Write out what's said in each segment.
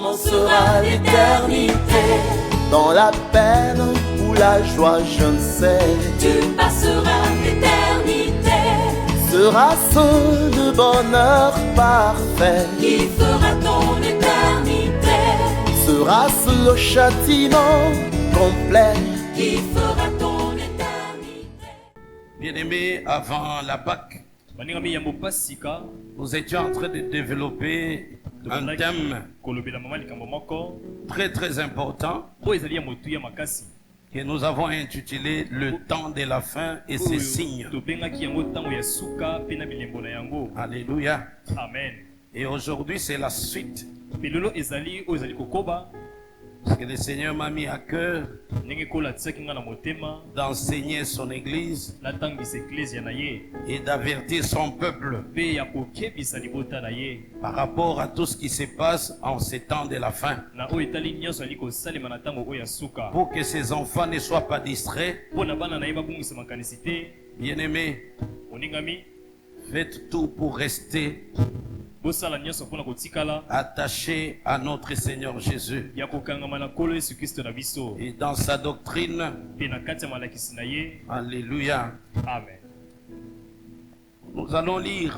commencera l'éternité. Dans la peine ou la joie, je ne sais. Tu passeras l'éternité. Sera-ce le bonheur parfait? Qui fera ton éternité? Sera-ce le châtiment complet? Qui fera ton éternité? Bien-aimés, avant la Pâque, nous étions en train de développer un thème très très important que nous avons intitulé Le temps de la fin et ses signes. Alléluia. Amen. Et aujourd'hui c'est la suite. Parce que le Seigneur m'a mis à cœur d'enseigner son église et d'avertir son peuple par rapport à tout ce qui se passe en ces temps de la fin, pour que ses enfants ne soient pas distraits. Bien-aimés, faites tout pour rester attaché à notre Seigneur Jésus et dans sa doctrine. Alléluia. Amen. Nous allons lire,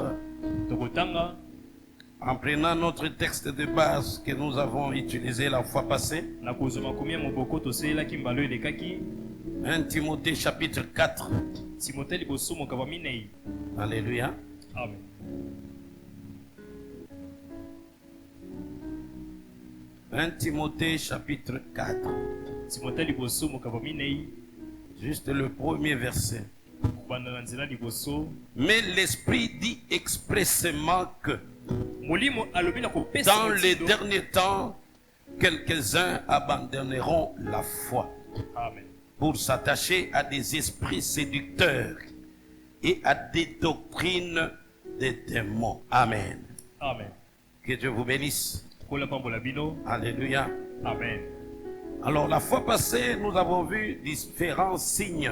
en prenant notre texte de base que nous avons utilisé la fois passée, 1 Timothée chapitre 4. Alléluia. Amen. 1 Timothée chapitre 4. Juste le premier verset. Mais l'Esprit dit expressément que dans les derniers temps, quelques-uns abandonneront la foi. Amen. Pour s'attacher à des esprits séducteurs et à des doctrines des démons. Amen. Amen. Que Dieu vous bénisse. Alléluia. Amen. Alors la fois passée, nous avons vu différents signes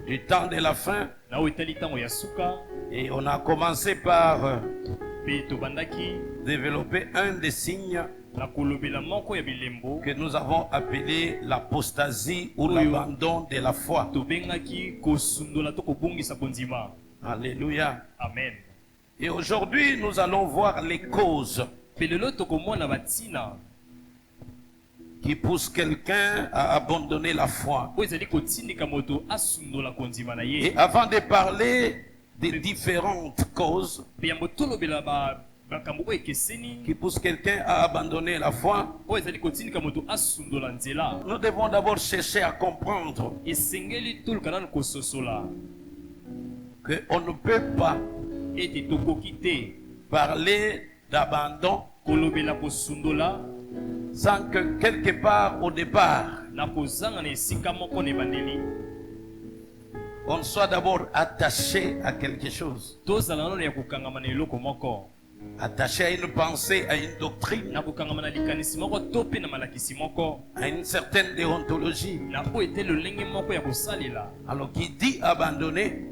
du temps de la fin. Et on a commencé par développer un des signes que nous avons appelé l'apostasie ou l'abandon de la foi. Alléluia. Amen. Et aujourd'hui, nous allons voir les causes qui poussent quelqu'un à abandonner la foi. Et avant de parler des différentes causes qui poussent quelqu'un à abandonner la foi, nous devons d'abord chercher à comprendre qu'on ne peut pas parler d'abandon sans que quelque part au départ on soit d'abord attaché à quelque chose, attaché à une pensée, à une doctrine, à une certaine déontologie. Alors qui dit abandonner,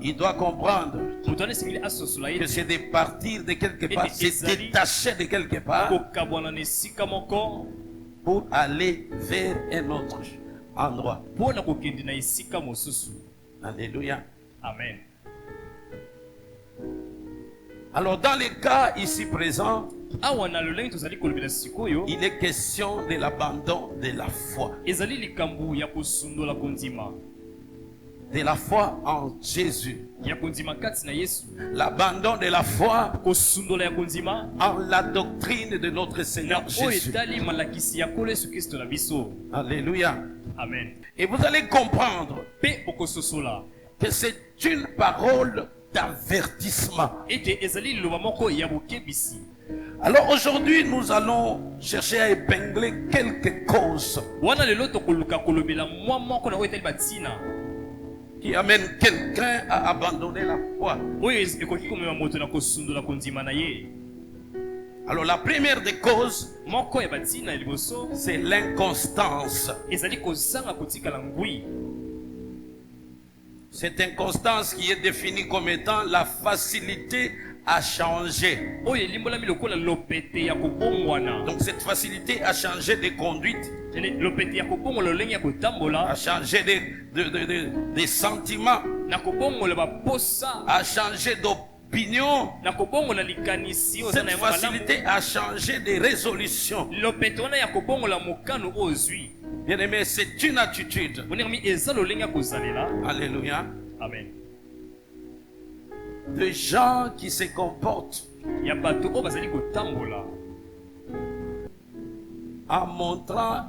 il doit comprendre que c'est de partir de quelque part, c'est détacher de quelque part pour aller vers un autre endroit. Alléluia. Amen. Alors dans les cas ici présents, il est question de l'abandon de la foi. De la foi en Jésus. L'abandon de la foi en la doctrine de notre Seigneur Jésus. Alléluia. Amen. Et vous allez comprendre que c'est une parole d'avertissement. Alors aujourd'hui, nous allons chercher à épingler quelques causes qui amènent quelqu'un à abandonner la foi. Alors la première des causes, c'est l'inconstance. Cette inconstance qui est définie comme étant la facilité a changé. Donc cette facilité a changé de conduite, a changé des sentiments, a changé d'opinion. Cette facilité a changé de résolution. Bien aimé, c'est une attitude. Alléluia. Amen. De gens qui se comportent en montrant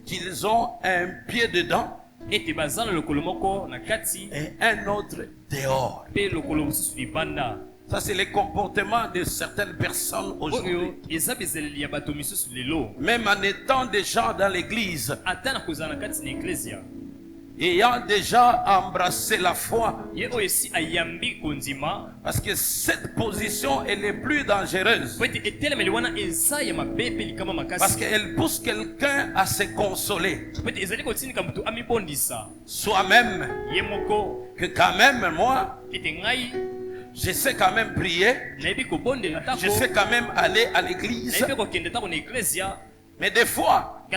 qu'ils ont un pied dedans et un autre dehors. Ça, c'est le comportement de certaines personnes aujourd'hui. Même en étant des gens dans l'église, ayant déjà embrassé la foi, parce que cette position elle est plus dangereuse, parce qu'elle pousse quelqu'un à se consoler soi-même, que quand même moi je sais quand même prier, je sais quand même aller à l'église, mais des fois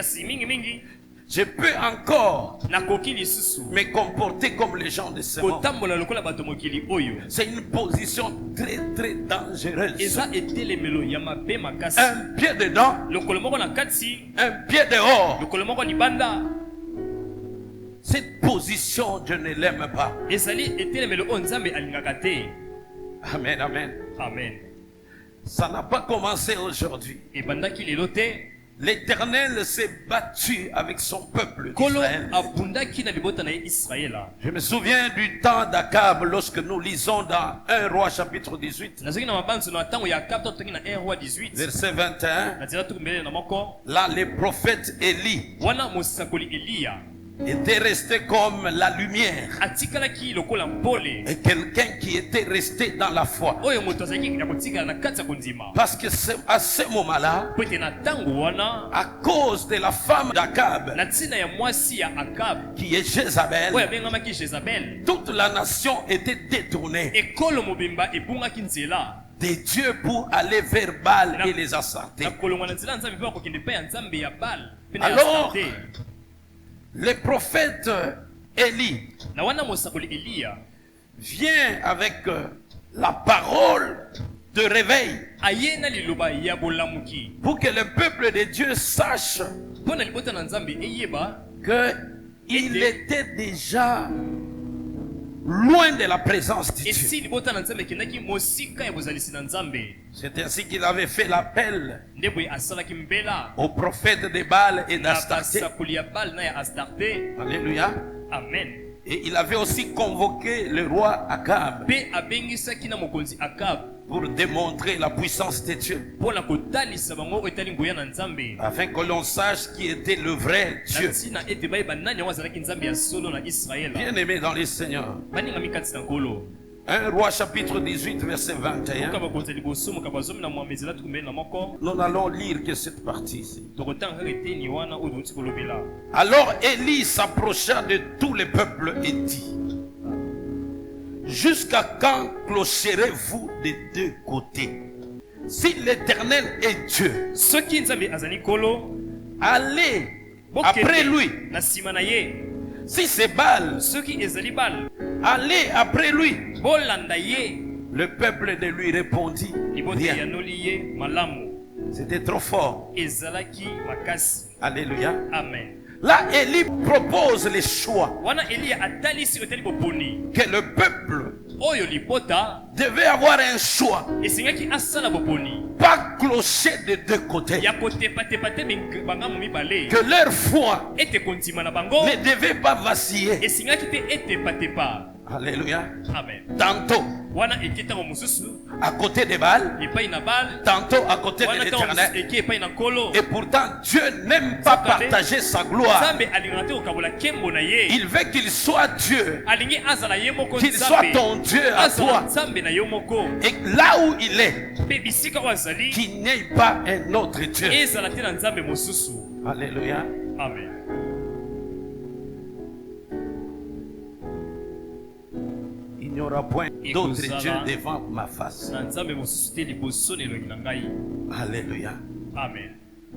je peux encore me comporter comme les gens de ce monde. C'est une position très très dangereuse. Un pied dedans, un pied dehors. Cette position, je ne l'aime pas. Amen, amen. Amen. Ça n'a pas commencé aujourd'hui. L'Éternel s'est battu avec son peuple d'Israël. Je me souviens du temps d'Akab lorsque nous lisons dans 1 Roi chapitre 18, verset 21. Là, le prophète Élie était resté comme la lumière et quelqu'un qui était resté dans la foi, parce que c'est à ce moment-là, à cause de la femme d'Akab qui est Jézabel, toute la nation était détournée de Dieu pour aller vers Baal et les Astartés. Alors le prophète Élie vient avec la parole de réveil pour que le peuple de Dieu sache qu'il était déjà loin de la présence de Dieu. C'est ainsi qu'il avait fait l'appel aux prophètes de Baal et d'Astarté. Alléluia. Amen. Et il avait aussi convoqué le roi Akab pour démontrer la puissance de Dieu, afin que l'on sache qui était le vrai Dieu. Bien aimé dans les Seigneurs, 1 Roi chapitre 18 verset 21. Nous n'allons lire que cette partie ici. Alors Élie s'approcha de tout le peuple et dit: jusqu'à quand clocherez-vous des deux côtés? Si l'Éternel est Dieu, allez après lui. Si c'est Baal, allez après lui. Le peuple de lui répondit rien. C'était trop fort. Alléluia. Amen. Là, Élie propose les choix que le peuple devait avoir un choix, pas clocher de deux côtés, que leur foi ne devait pas vaciller. Alléluia. Amen. Tantôt à côté de Baal, tantôt à côté de l'Éternel. Et pourtant Dieu n'aime pas partager sa gloire. Il veut qu'il soit Dieu, qu'il soit ton Dieu à toi. Et là où il est, qu'il n'y ait pas un autre Dieu. Alléluia. Amen. n'y aura point d'autre Ekozala. Dieu devant ma face. na nzambe mosusu te liboso na elongi na ngai. Alléluia. Amen.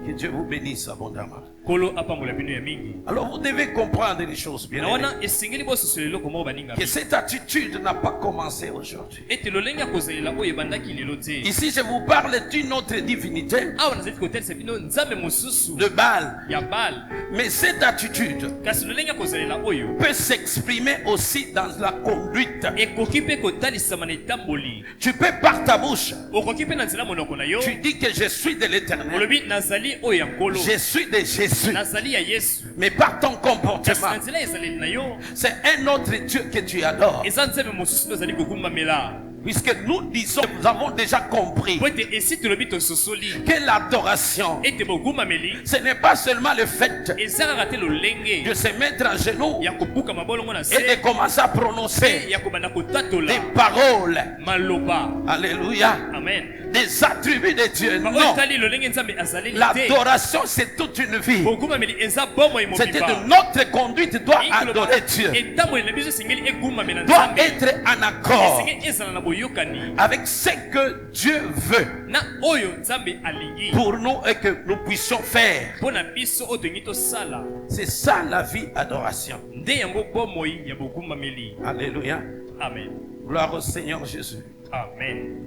Que Dieu vous bénisse abondamment. Kolo apambola bino ya mingi. Alors vous devez comprendre les choses bien. Na wana esengeli bososola eloko moko baninga Que cette attitude n'a pas commencé aujourd'hui. ete lolenge ya kozalela oyo ebandaki lelo te. Ici, je vous parle d'une autre divinité, awa nazali kotelisa bino nzambe mosusu de Baal. ya Bal. Mais cette attitude kasi lolenge ya kozalela oyo peut s'exprimer aussi dans la conduite. ekoki mpe kotalisama na etamboli. Tu peux par ta bouche, okoki mpe na nzela monoko na yo tu dis que je suis de l'Éternel, olobi nazali oyo ya nkolo, je suis de Jésus. nazali ya yesu. Mais par ton kasi comportement, na nzela ezaleli na yo c'est un autre Dieu que tu adores. eza nzambe mosusu nde ozali kogumbamela. Puisque nous disons, nous avons déjà compris po ete esi tolobi tososoli que l'adoration, ete bogumbameli ce n'est pas seulement le fait eza kaka te de lolenge se mettre à genoux ya kobuka mabolongo na et se de commencer à prononcer ya kobanda kotatola des paroles. maloba. Alléluia. Amen. Des attributs de Dieu. oyo Non. tali lolenge nzambe azaleli te. L'adoration, c'est toute une vie. bogumbameli eza bomoi C'est-à-dire mobimba. que notre conduite doit adorer Dieu, etamboli na biso esengeli egumbamela doit nzambe, être en accord esengeli ezala na boyokani avec ce que Dieu veut na oyo nzambe alingi pour nous et que nous puissions faire. mpo na biso oyo tolingi tosala. C'est ça la vie adoration. nde yango bomoi ya bogumbameli. Alléluia. Amen. Gloire au Seigneur Jésus. Amen.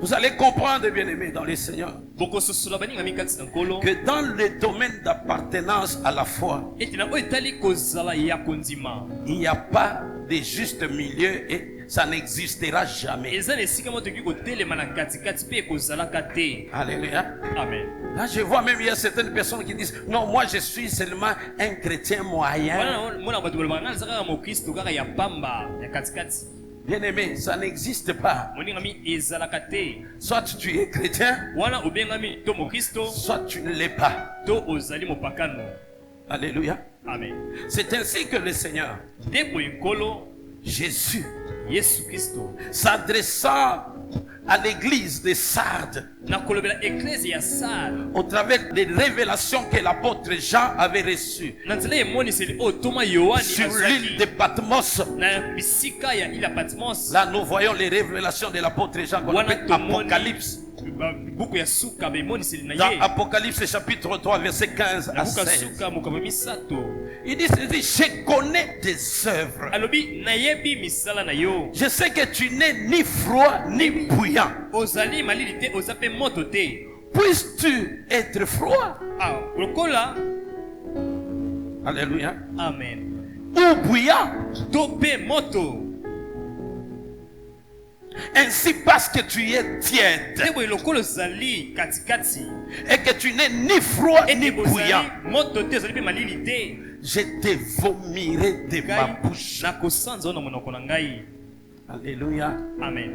Vous allez comprendre, bien-aimés dans le Seigneur, bokososola baninga mikati na nkolo que dans le domaine d'appartenance à la foi, ete na oyo etali kozala ya kondima il n'y a pas de juste milieu et ça n'existera jamais. eza na esika moko tokoki kotelema na katikati mpe ekozalaka te. Alléluia. Amen. Là, je vois même, il y a certaines personnes qui disent, non, moi je suis seulement un chrétien moyen. wana mona bato balobaka nga naza kaka mokristo kaka ya pamba ya katikati. Bien-aimé, ça n'existe pas. moningami ezalaka te. Soit tu es chrétien, wana obengami to mokristo soit tu ne l'es pas. to ozali mopakano. Alléluia. Amen. C'est ainsi que le Seigneur, nde boye nkolo Jésus, yesu kristo s'adressant à l'église de Sardes, na kolobela eklese ya sara au travers des révélations que l'apôtre Jean avait reçues na nzela emoniseli oyo toma yohani sur l'île de azwaki Patmos. na bisika ya ila patmos. Là, nous voyons les révélations de l'apôtre Jean qu'on wana appelle tomoni Apocalypse. buku ya suka bemoniseli na Dans ye Apocalypse chapitre 3, verset 15 na à buku ya 16. suka mokambo misato Il dit, je connais tes œuvres. alobi nayebi misala na yo, Je sais que tu n'es ni froid ni bouillant. ozali malili te oza mpe moto te. Puisses-tu être froid? lokola Alléluia. amen Ou bouillant? to mpe moto Ainsi parce que tu es tiède te boye lokola ozali katikati et que tu n'es ni froid ni ete bouillant, ozali moto te ozali mpe malili te, je te vomirai de ma ngai bouche. nakosanza yo na monoko na ngai. Alléluia. Amen.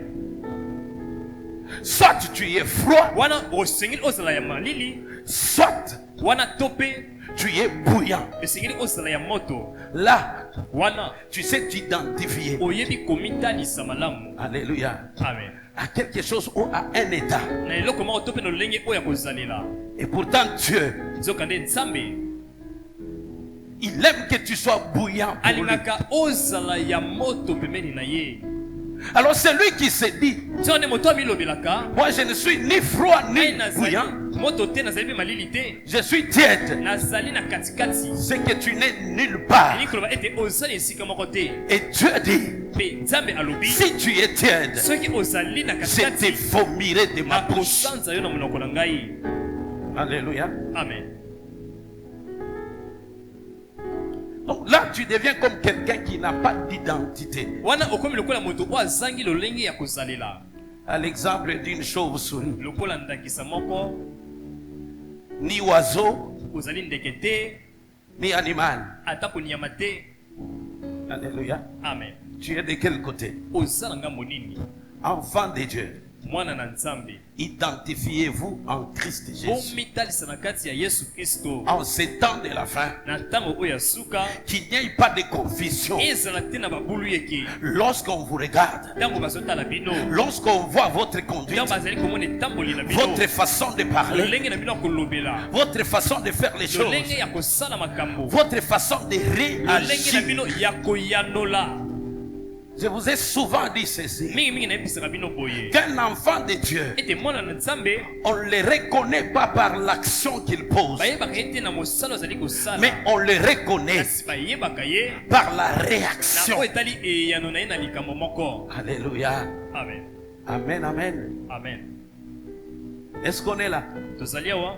Soit tu es froid, wana osengeli ozala ya malili, soit wana to mpe tu es bouillant. esengeli ozala ya moto. Là, wana tu sais t'identifier. oyebi komitalisa malamu. Alléluia. Amen. À quelque chose ou à un état. na eloko moko to mpe na lolenge oyo ya kozalela. Et pourtant Dieu, nzoka nde nzambe il aime que tu sois bouillant pour lui. alingaka ozala ya moto pembeni na ye. Alors c'est lui qui se dit, nzoko nde moto amilobelaka moi je ne suis ni froid ngai ni nazali bouillant, moto te, nazali mpe malili te, je suis tiède. nazali na katikati. C'est que tu n'es nulle part. elingi koloba ete ozali esika moko te. Et Dieu dit, mpe nzambe alobi si tu es tiède, soki ozali na je te katikati vomirai de ma bouche. nakosanza yo na monoko na ngai. Alléluia. Amen. Donc là, tu deviens comme quelqu'un qui n'a pas d'identité. wana okomi lokola moto oyo azangi lolenge ya kozalela, À l'exemple d'une chauve-souris, lokola ndakisa moko. ni oiseau, ozali ndeke te, ni animal. ata konyama te. Alléluia. Amen. Tu es de quel côté? oza na ngambo nini? Enfant de Dieu. mwana na nzambe. Identifiez-vous en Christ Jésus. bomitalisa na kati ya yesu kristo En ces temps de la fin, na ntango oyo ya suka, qu'il n'y ait pas de confusion. ezala te na babulu yeke. Lorsqu'on vous regarde, ntango bazotala bino, lorsqu'on voit votre conduite, ntango bazali komona etamboli na bino, votre façon de parler, lolenge na bino ya kolobela, votre façon de faire les choses, lolenge ya kosala makambo, votre façon de lolenge na réagir, bino ya koyanola. Je vous ai souvent dit ceci. mingi nayebisaka bino boye Qu'un enfant de Dieu, ete mwana na nzambe on ne le reconnaît pas par l'action qu'il pose, bayebaka ete na mosala azali kosala mais on le reconnaît kasi bayebaka ye par la na réaction. oyo etali eyano na ye na likambo moko. Alléluia. Amen. Amen, amen. Amen. Est-ce qu'on est là? Tozali awa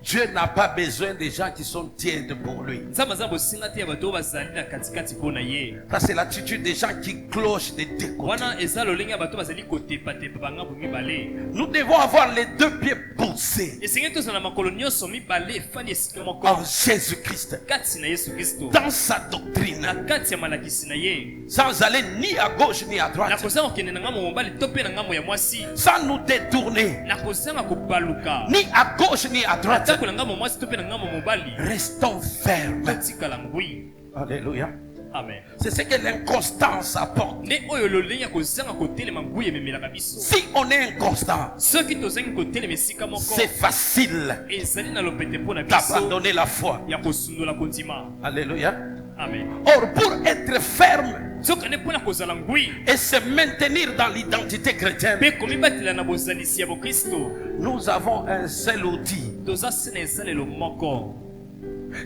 Dieu n'a pas besoin des gens qui sont tièdes pour lui. nzambe aza bosinga te ya bato oyo bazali na katikati mpo na ye. Ça, c'est l'attitude des gens qui clochent des deux côtés. Wana eza lolenge ya bato bazali kotepatepa bangambo mibale. Nous devons avoir les deux pieds poussés esengeli tozala na makolo nyonso mibale efali esika moko en Jésus-Christ, kati na yesu kristo dans sa na doctrine, kati ya malakisi na ye sans aller ni à gauche ni à na droite, kozanga kokende na ngambo mobali to mpe na ngambo ya mwasi sans nous détourner na kozanga kobaluka ni à gauche ni à droite. atako na ngambo mwasi to mpe na ngambo mobali Restons fermes. totikala ngwi. Alléluia. Amen. C'est ce que l'inconstance apporte. nde oyo lolenge ya kozanga kotelema ngwi ememelaka biso. Si on est inconstant, soki tozangi kotelema esika moko c'est facile ezali na lopete mpo na biso d'abandonner la foi. ya kosundola kondima. Alléluia. Amen. Or, pour être ferme soki nde mpo na kozala ngwi et se maintenir dans l'identité chrétienne, mpe komibatela na bozalisi ya bokristo nous avons un seul outil. toza se na esalelo moko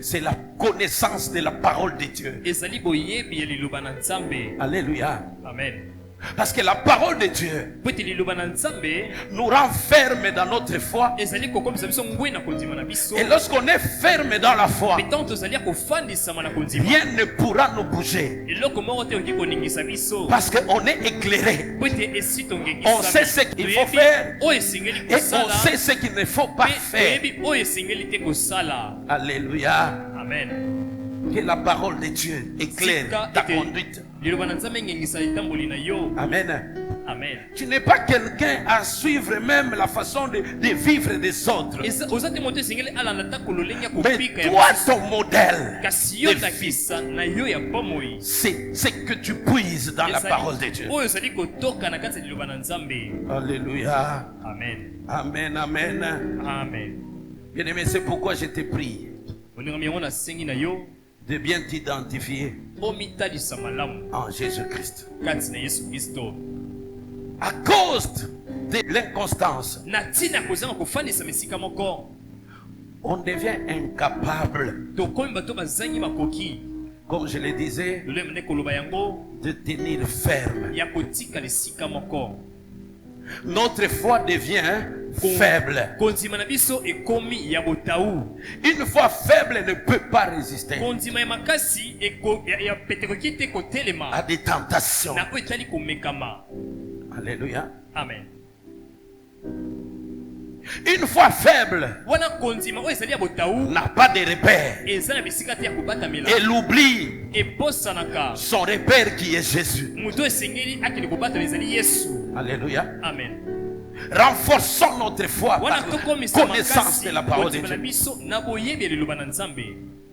C'est la connaissance de la parole de Dieu. ezali boyebi ya liloba na nzambe. Alléluia. Amen. Parce que la parole de Dieu po ete liloba na nzambe nous rend fermes dans notre foi. ezali kokomisa biso ngwi na kondima na biso. Et lorsqu'on est ferme dans la foi, mpe ntango tozali ya kofandisama na kondima rien ne pourra nous bouger. eloko moko te okoki koningisa biso Parce qu'on est éclairé. po ete esi On sait ce qu'il faut faire oyo esengeli et on kosala sait ce qu'il ne faut pas mpe faire. toyebi oyo esengeli te kosala. Alléluia. Amen. Que la parole de Dieu éclaire Tika ta ete conduite. liloba na nzambe engengisa litamboli na yo. Amen. Amen. Tu n'es pas quelqu'un à suivre même la façon de vivre des autres. oza te moto esengeli alanda tako lolenge ya Mais kopika ya toi, mosusu. ton modèle, kasi yo de vie, ndakisa na yo ya bomoi c'est ce que tu puises dans la parole de Dieu. oyo ezali kotoka na kati ya liloba na nzambe. Alléluia. Amen. Amen, amen. Amen. Bien-aimé, c'est pourquoi je te prie olingami yango nasengi na yo de bien t'identifier omitalisa malamu en Jésus-Christ. kati na yesu kristo. À cause de l'inconstance, na ntina ya kozanga kofandisama esika moko on devient incapable, tokomi bato bazangi makoki comme je le disais, lolemo nde koloba yango de tenir ferme. ya kotikala esika moko. Notre foi devient faible. kondima na biso ekomi ya botau. Une foi faible ne peut pas résister kondima ya makasi ya pete koki te à kotelema des tentations. na oyo etali komekama. Alléluia. Amen. Une foi faible wana kondima oyo ezali ya botau n'a pas de repère. eza na bisika te ya kobatamela Elle oublie ebosanaka son repère qui est Jésus. moto esengeli akende kobatama ezali yesu. Alléluia. Amen. Renforçons notre foi wana par la tokomisa connaissance makasi de la parole de kondima na Dieu. biso na boyebi ya liloba na nzambe.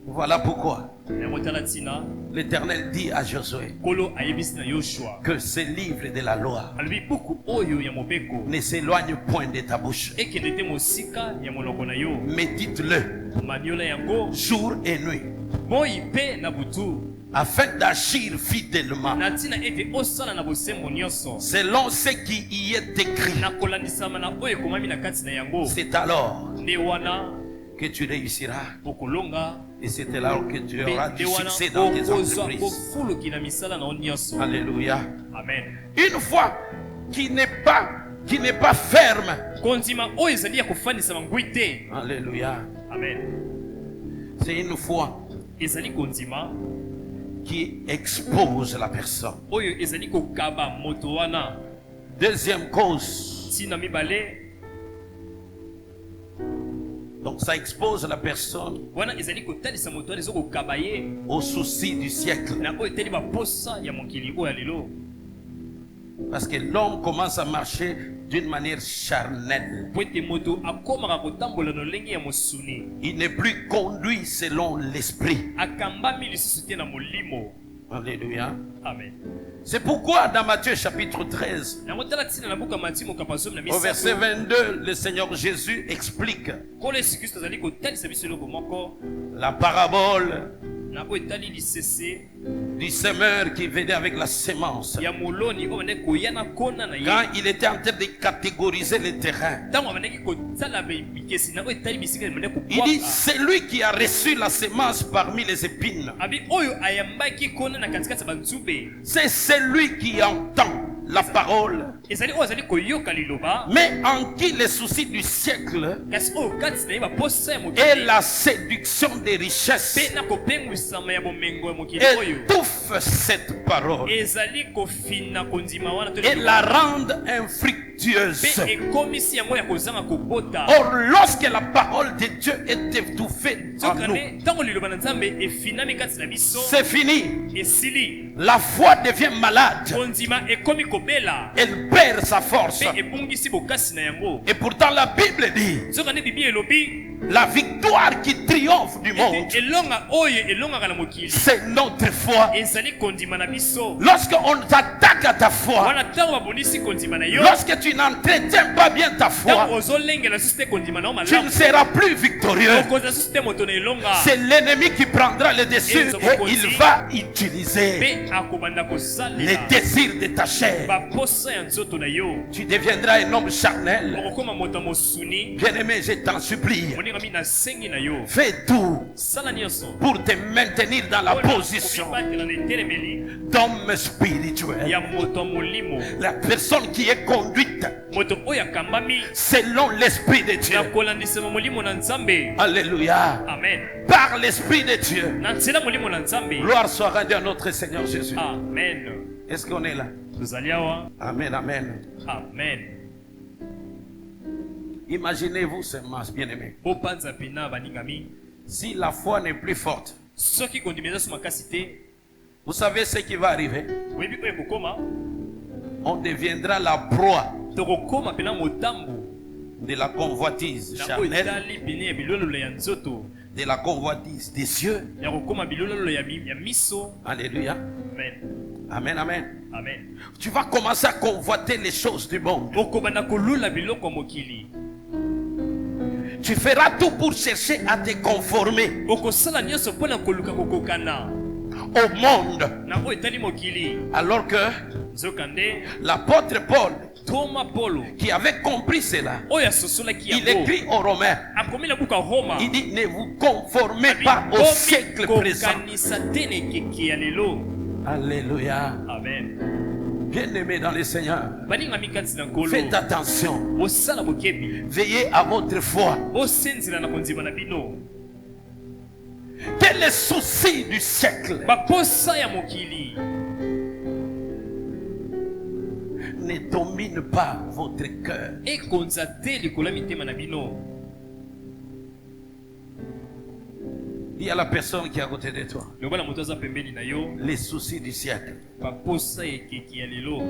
Voilà pourquoi yango tala ntina l'Éternel dit à Josué nkolo ayebisi na yoshua que ce livre de la loi alobi buku oyo ya mobeko ne s'éloigne point de ta bouche. ekende te mosika ya monoko na yo. Médite-le maniola yango jour et nuit moi mpe na butu afin d'agir fidèlement na ntina ete osala na bosembo nyonso selon ce qui y est écrit. na kolandisama na oyo ekomami na kati na yango. C'est alors nde wana que tu réussiras okolonga et c'est alors que tu auras mpe du nde wana succès dans tes okozwa entreprises. kofuluki na misala na yo nyonso. Alléluia. Amen. Une foi qui n'est pas ferme. kondima oyo ezali ya kofandisama ngwi te. Alléluia. Amen. C'est une foi ezali kondima qui expose la personne. oyo ezali kokaba moto wana. Deuxième cause, ntina mibale donc ça expose la personne wana ezali kotalisa moto wana ezokokaba ye aux soucis du siècle. na oyo etali baposa ya mokili oyo ya lelo. Parce que l'homme commence à marcher d'une manière charnelle. po ete moto akomaka kotambola na lolenge ya mosuni Il n'est plus conduit selon l'esprit. akambami lisusu te na molimo. Alléluia. Amen. C'est pourquoi dans Matthieu chapitre 13, yango tala ntina na buku ya mati mokapa zomi na au verset misato 22, le Seigneur Jésus explique nkolo yesu kristo azali kotalisa biso eloko moko la parabole na na oyo etali lisese du semeur qui venait avec la sémence. ya moloni oyo bandeki koya na kona na ye Quand il était en train de catégoriser le terrain, ntango bandeki kosala mikesi na oyo etali bisika bandeki il dit, kobwaka c'est lui qui a reçu la sémence parmi les épines. abi oyo ayambaki kona na katikati ya banzube C'est celui qui entend la parole, ezali oyo azali koyoka liloba mais en qui les soucis du siècle kasi oyo kati na ye baposa ya et mokili la séduction des richesses mpe na kopengwisama ya bomengo ya mokili oyo étouffe cette parole ezali kofina kondima wana to et la liloba rende infructueuse. mpe ekomisi yango ya kozanga kobota Or, lorsque la parole de Dieu est étouffée en nous, sokane ntango liloba na nzambe efinami kati na biso c'est fini. esili La foi devient malade. kondima ekomi kobela Elle perd sa force. mpe ebungisi bokasi na yango Et pourtant, la Bible dit, sokane bibi elobi la victoire qui triomphe du monde, ete elonga oyo elongaka na mokili c'est notre foi. ezali kondima na biso Lorsqu'on t'attaque à ta foi, wana ntango babundisi kondima na yo lorsque tu n'entretiens pas bien ta foi, ntango ozolengela susu te kondima na yo tu ne malamu seras plus victorieux. okozala susu te moto na elonga C'est l'ennemi qui prendra le dessus et il va utiliser mpe akobanda les kosalela désirs de ta chair. baposa ya nzoto na yo Tu deviendras un homme charnel. okokoma moto ya mosuni Bien-aimé, je t'en supplie, moningami nasengi na yo fais tout sala nyonso pour te maintenir dans la position okobatela na etelemeli d'homme spirituel. ya moto ya molimo La personne qui est conduite moto oyo akambami selon l'Esprit de Dieu. na kolandisama molimo na nzambe Alléluia. amen Par l'Esprit de Dieu. na nzela molimo na nzambe Gloire soit rendue à notre Seigneur Jésus. amen Est-ce qu'on est là? tozali awa Amen, amen. amen Imaginez-vous seulement, bien-aimé. bopanza pena baningami Si la foi n'est plus forte, soki kondima eza so makasi te vous savez ce qui va arriver? oyebi oyo ekokoma On deviendra la proie tokokoma pena motambo de la convoitise na oyo charnelle, etali pene ya bilololo ya nzoto de la convoitise des cieux. ya kokoma bilololo ya miso Alléluia. amen Amen, amen. amen Tu vas commencer à convoiter les choses du monde. okobanda kolula biloko ya mokili Tu feras tout pour chercher à te conformer okosala nyonso mpo na koluka kokokana au monde. na oyo etali mokili Alors que nzokande l'apôtre Paul, toma polo qui avait compris cela, oyo asosolaki il yango écrit aux Romains, akomi na buku ya roma il dit, ne vous conformez pas au siècle présent. kokanisa te na ekeke ya lelo Alléluia. amen Bien-aimés dans le Seigneur, baningami kati na nkolo faites attention. bosala bokebi Veillez à votre foi. bosenzela na kondima na bino Que les soucis du siècle baposa ya mokili ne dominent pas votre cœur. ekonza te likolo ya mitema na bino Il y a la personne qui est à côté de toi. loba na moto aza pembeni na yo Les soucis du siècle. baposa ya ekeki ya lelo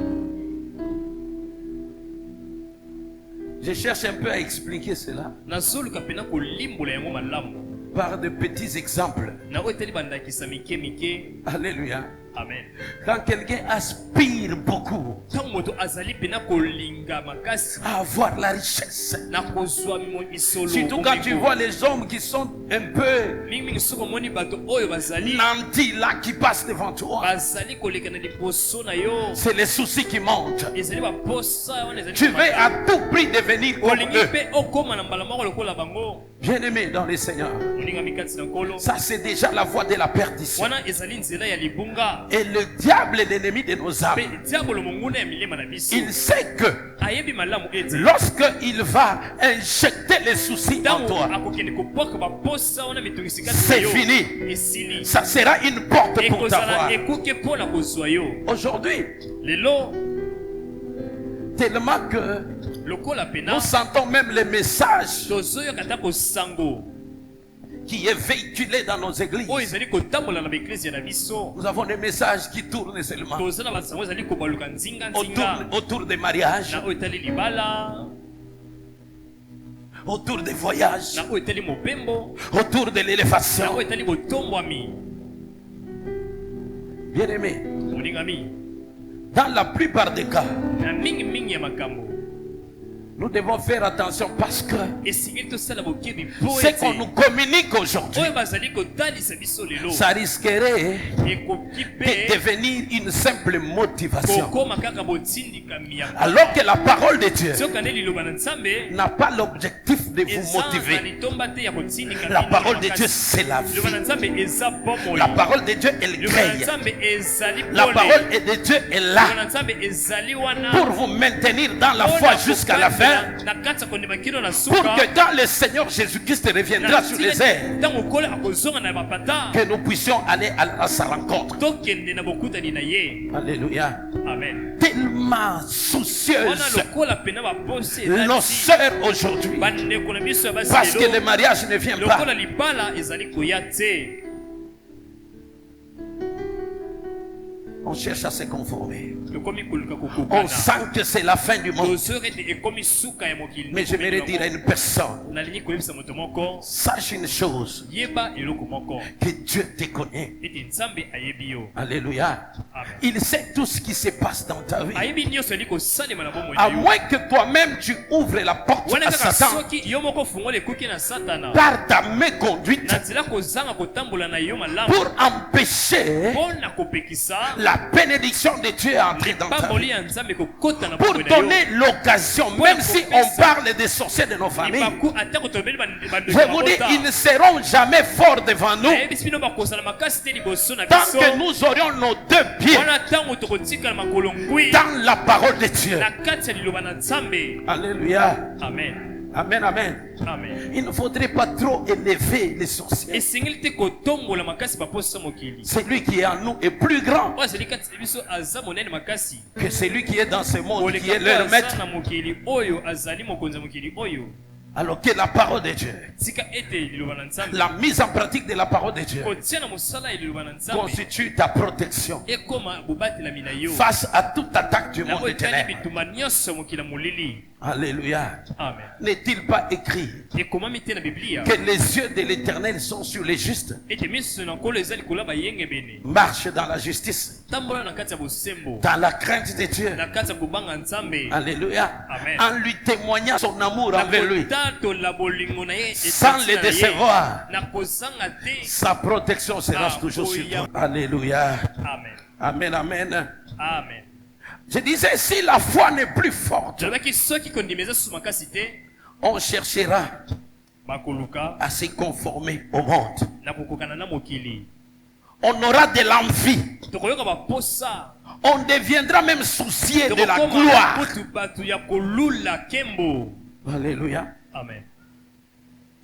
Je cherche un peu à expliquer cela nazoluka pena kolimbola yango malamu par de petits exemples. na oyo etali bandakisa mike mike Alléluia. amen Quand quelqu'un aspire beaucoup ntango moto azali pena kolinga makasi à avoir la richesse, na kozwa misolo surtout quand tu vois les hommes qui sont un peu mingimingi soki omoni bato oyo bazali nantis là qui passent devant toi, bazali koleka na liboso na yo c'est les soucis qui montent. ezali baposa wana ezali Tu veux à tout prix devenir comme olingi eux. mpe okóma na mbala moko lokola bango Bien-aimés dans le Seigneur, olingami kati na nkolo ça c'est déjà la voie de la perdition. wana ezali nzela ya libunga Et le diable, l'ennemi de nos âmes, mpe diabolo monguna ya milema na biso il sait que ayebi malamu ete lorsqu'il va injecter les soucis en ntango toi, akokende kopwaka baposa wana mitungisi kati na c'est yo fini. esili Ça sera une porte pour ekozala t'avoir. ekuke mpo na kozwa yo Aujourd'hui, lelo tellement que lokola pena nous sentons même les messages tozoyoka ata kosango qui est véhiculé dans nos églises. oyo ezali kotambola na baeklise na biso Nous avons des messages qui tournent seulement tozala basango ezali kobaluka nzinga autour des mariages, na oyo etali libala autour des voyages, na oyo etali mobembo autour de na l'élévation. oyo etali botombwami Bien-aimés, molingami dans la plupart des cas, na mingimingi ya makambo Nous devons faire attention parce que esengeli tosala bokebi po ce qu'on nous communique aujourd'hui, oyo bazali kotalisa biso lelo ça risquerait ekoki de mpe devenir une simple motivation. kokoma kaka botindikami ya Alors que la parole de Dieu sokande liloba na nzambe n'a pas l'objectif de vous eza na motiver. litomba te ya kotindika La parole de Dieu, c'est la liloba na vie. nzambe eza bomoi La parole de Dieu, elle liloba na crée. nzambe ezali La pole parole de Dieu est liloba là na nzambe ezali wana pour vous maintenir dans la foi jusqu'à la fin. na kati ya kondima kino na Pour suka que quand le Seigneur Jésus-Christ reviendra sur les airs, ntango nkolo akozonga na bapata que nous puissions aller à sa rencontre. tokende na bokutani na ye. Alléluia. Amen. Tellement wana soucieuse lokola pena baposi nos sœurs aujourd'hui, bandeko na biso ya basi parce que le lelo mariage ne vient lokola pas. libala ezali koya te On cherche à se conformer. tokomi koluka On kokokana sent que c'est la fin du monde. tozori ete ekomi suka ya mokili Mais j'aimerais dire à une personne, nalingi koyebisa moto moko sache une chose, yeba eloko moko que Dieu te connaît. ete nzambe ayebi yo Alléluia. Amen. Il sait tout ce qui se passe dans ta vie. ayebi nyonso eli kosalema na bomoi À na yo moins que toi-même tu ouvres la porte wana à kaka Satan soki yo moko fungola ekuki na satana par ta méconduite na nzela kozanga kotambola na yo malamu pour empêcher mpo na kopekisa la bénédiction de Dieu à entrer dans ta pamboli vie. ya nzambe kokota na Pour bomoi na yo donner l'occasion, même si on parle des sorciers de nos familles, libaku atako tobeli je vous dis, ils ne seront jamais forts devant nous ayebisi bino bakozala makasi te liboso na tant biso que nous aurions nos deux pieds wana ntango tokotikala makolo ngwi dans la parole de Dieu. na kati ya liloba na nzambe. Alléluia. Amen. Amen, amen. Amen. Il ne faudrait pas trop élever les sorciers. esengeli te kotombola makasi baposa mokili Celui qui est en nous est plus grand oyo azali kati na biso aza monene makasi que celui qui est dans ce monde, qui est koleka leur mpo maître. aza na mokili oyo azali mokonzi ya mokili oyo. Alors que la parole de Dieu, tika ete liloba na nzambe la mise en pratique de la parole de Dieu kotia na mosala ya liloba na nzambe constitue ta protection ekoma bobatelami na yo face à toute attaque du na monde oyo de etali ténèbres. bitumba nyonso ya mokili ya molili. Alléluia. Amen. N'est-il pas écrit ekomami te na biblia que les yeux de l'Éternel sont sur les justes, ete miso na nkolo eza likolo ya bayengebene marchent dans la justice, tambola na kati ya bosembo dans la crainte de Dieu. na kati ya kobanga nzambe Alléluia. Amen. En lui témoignant son amour na envers lui, kotatola bolingo na ye sans le décevoir. na kozanga te. Sa protection sera Ah, toujours sur oui. toi. Alléluia. Amen. Amen, amen. Amen. Je disais, si la foi n'est plus forte, tolobaki soki kondima eza susu makasi te on cherchera bakoluka à se conformer au monde. na kokokana na mokili. On aura de l'envie. tokoyoka baposa On deviendra même soucié de la tokokoma gloire. kutu bato ya kolula kembo. Alléluia. Amen.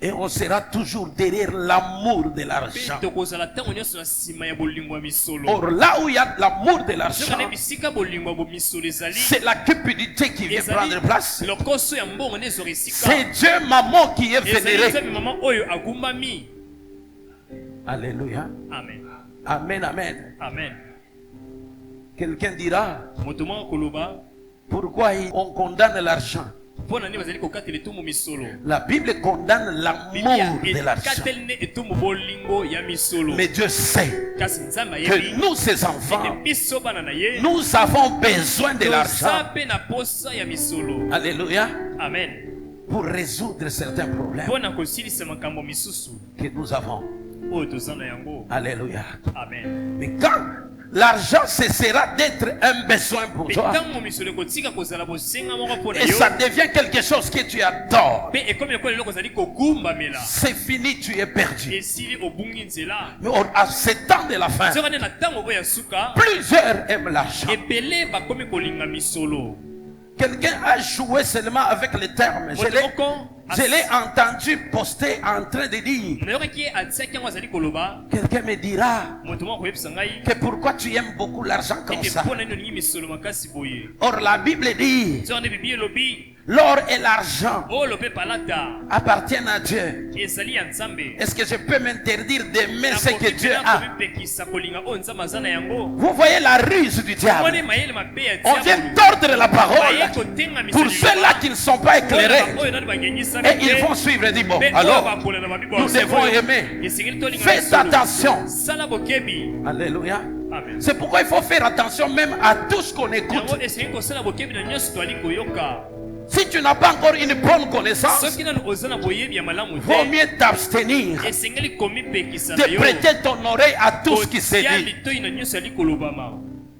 Et on sera toujours derrière l'amour de Mpe l'argent. tokozala ntango nyonso na nsima ya bolingo ya misolo. Or là où il y a l'amour de l'argent, soki na bisika bolingo ya bomisolo ezali c'est la cupidité qui vient prendre place. lokoso ya mbongo nde ezora esika. C'est Dieu maman qui est ezali vénéré. nzambe mama oyo agumbami. Alléluia. Amen. Amen, amen. Amen. Quelqu'un dira, moto moko koloba pourquoi on condamne l'argent? mpo na nini bazali kokatela etumbu misolo. La Bible condamne l'amour de l'argent. ekateli nde etumbu bolingo ya misolo. Mais Dieu sait kasi nzambe que ayebi nous, ses ete enfants, biso bana na ye nous avons besoin de toza l'argent. mpe na posa ya misolo. Alléluia. Amen. Pour résoudre certains problèmes mpo na kosilisa makambo misusu que nous avons. oyo toza na yango. Alléluia. Amen. Mais quand l'argent cessera d'être un besoin pour mpe toi, ntango misolo ekotika kozala bosenga moko mpo na et yo ça devient quelque chose que tu adores, mpe ekomi lokola eloko ozali kogumbamela c'est fini, tu es perdu. esili obungi nzela. Mais à ce temps de la fin, soki nde na ntango oyo ya suka plusieurs aiment l'argent. ebele bakomi kolinga misolo. Quelqu'un a joué seulement avec les termes. moto moko Je l'ai entendu poster en train de dire. nayoki ye atiaki yango azali koloba. Quelqu'un me dira moto moko akoyebisa ngai que pourquoi tu aimes beaucoup l'argent comme ete ça. mpo na nini olingi misolo makasi boye. Or la Bible dit, soki nde bibi elobi l'or et l'argent olo mpe palata appartiennent à Dieu. ezali ya nzambe. Est-ce que je peux m'interdire d'aimer ce que Dieu a? nakomipekisa kolinga oyo nzambe aza na yango. Vous voyez la ruse du mone diable. mayele mabe ya On vient diabolo. tordre la baye parole kotenga pour ceux-là qui ne sont pas éclairés. oyo nani bangengisami Et ils vont suivre et dire, bon, alors, nous devons aimer. Faites attention. sala bokebi. Alléluia. Amen. C'est pourquoi il faut faire attention même à tout ce qu'on écoute. Yango esengi kosala bokebi na nyonso toali koyoka. Si tu n'as pas encore une bonne connaissance, Soki nanu oza na boyebi ya malamu vaut te, mieux t'abstenir esengeli komipekisa na de yo. prêter ton oreille à tout ce qui se Kotia dit, litoi na nyonso ali kolobama.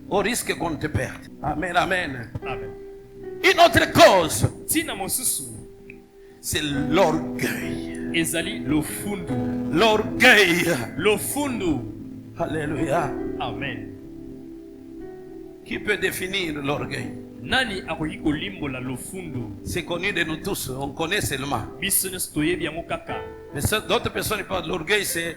au risque qu'on te perde. Amen, amen. Amen. Une autre cause, Tina mosusu c'est l'orgueil. ezali lofundu. L'orgueil. Lofundu. Alléluia. Amen. Qui peut définir l'orgueil? Nani akoki kolimbola lofundu? C'est connu de nous tous, on connaît seulement. Biso nyonso toyebi yango kaka. Mais d'autres personnes parlent de l'orgueil, c'est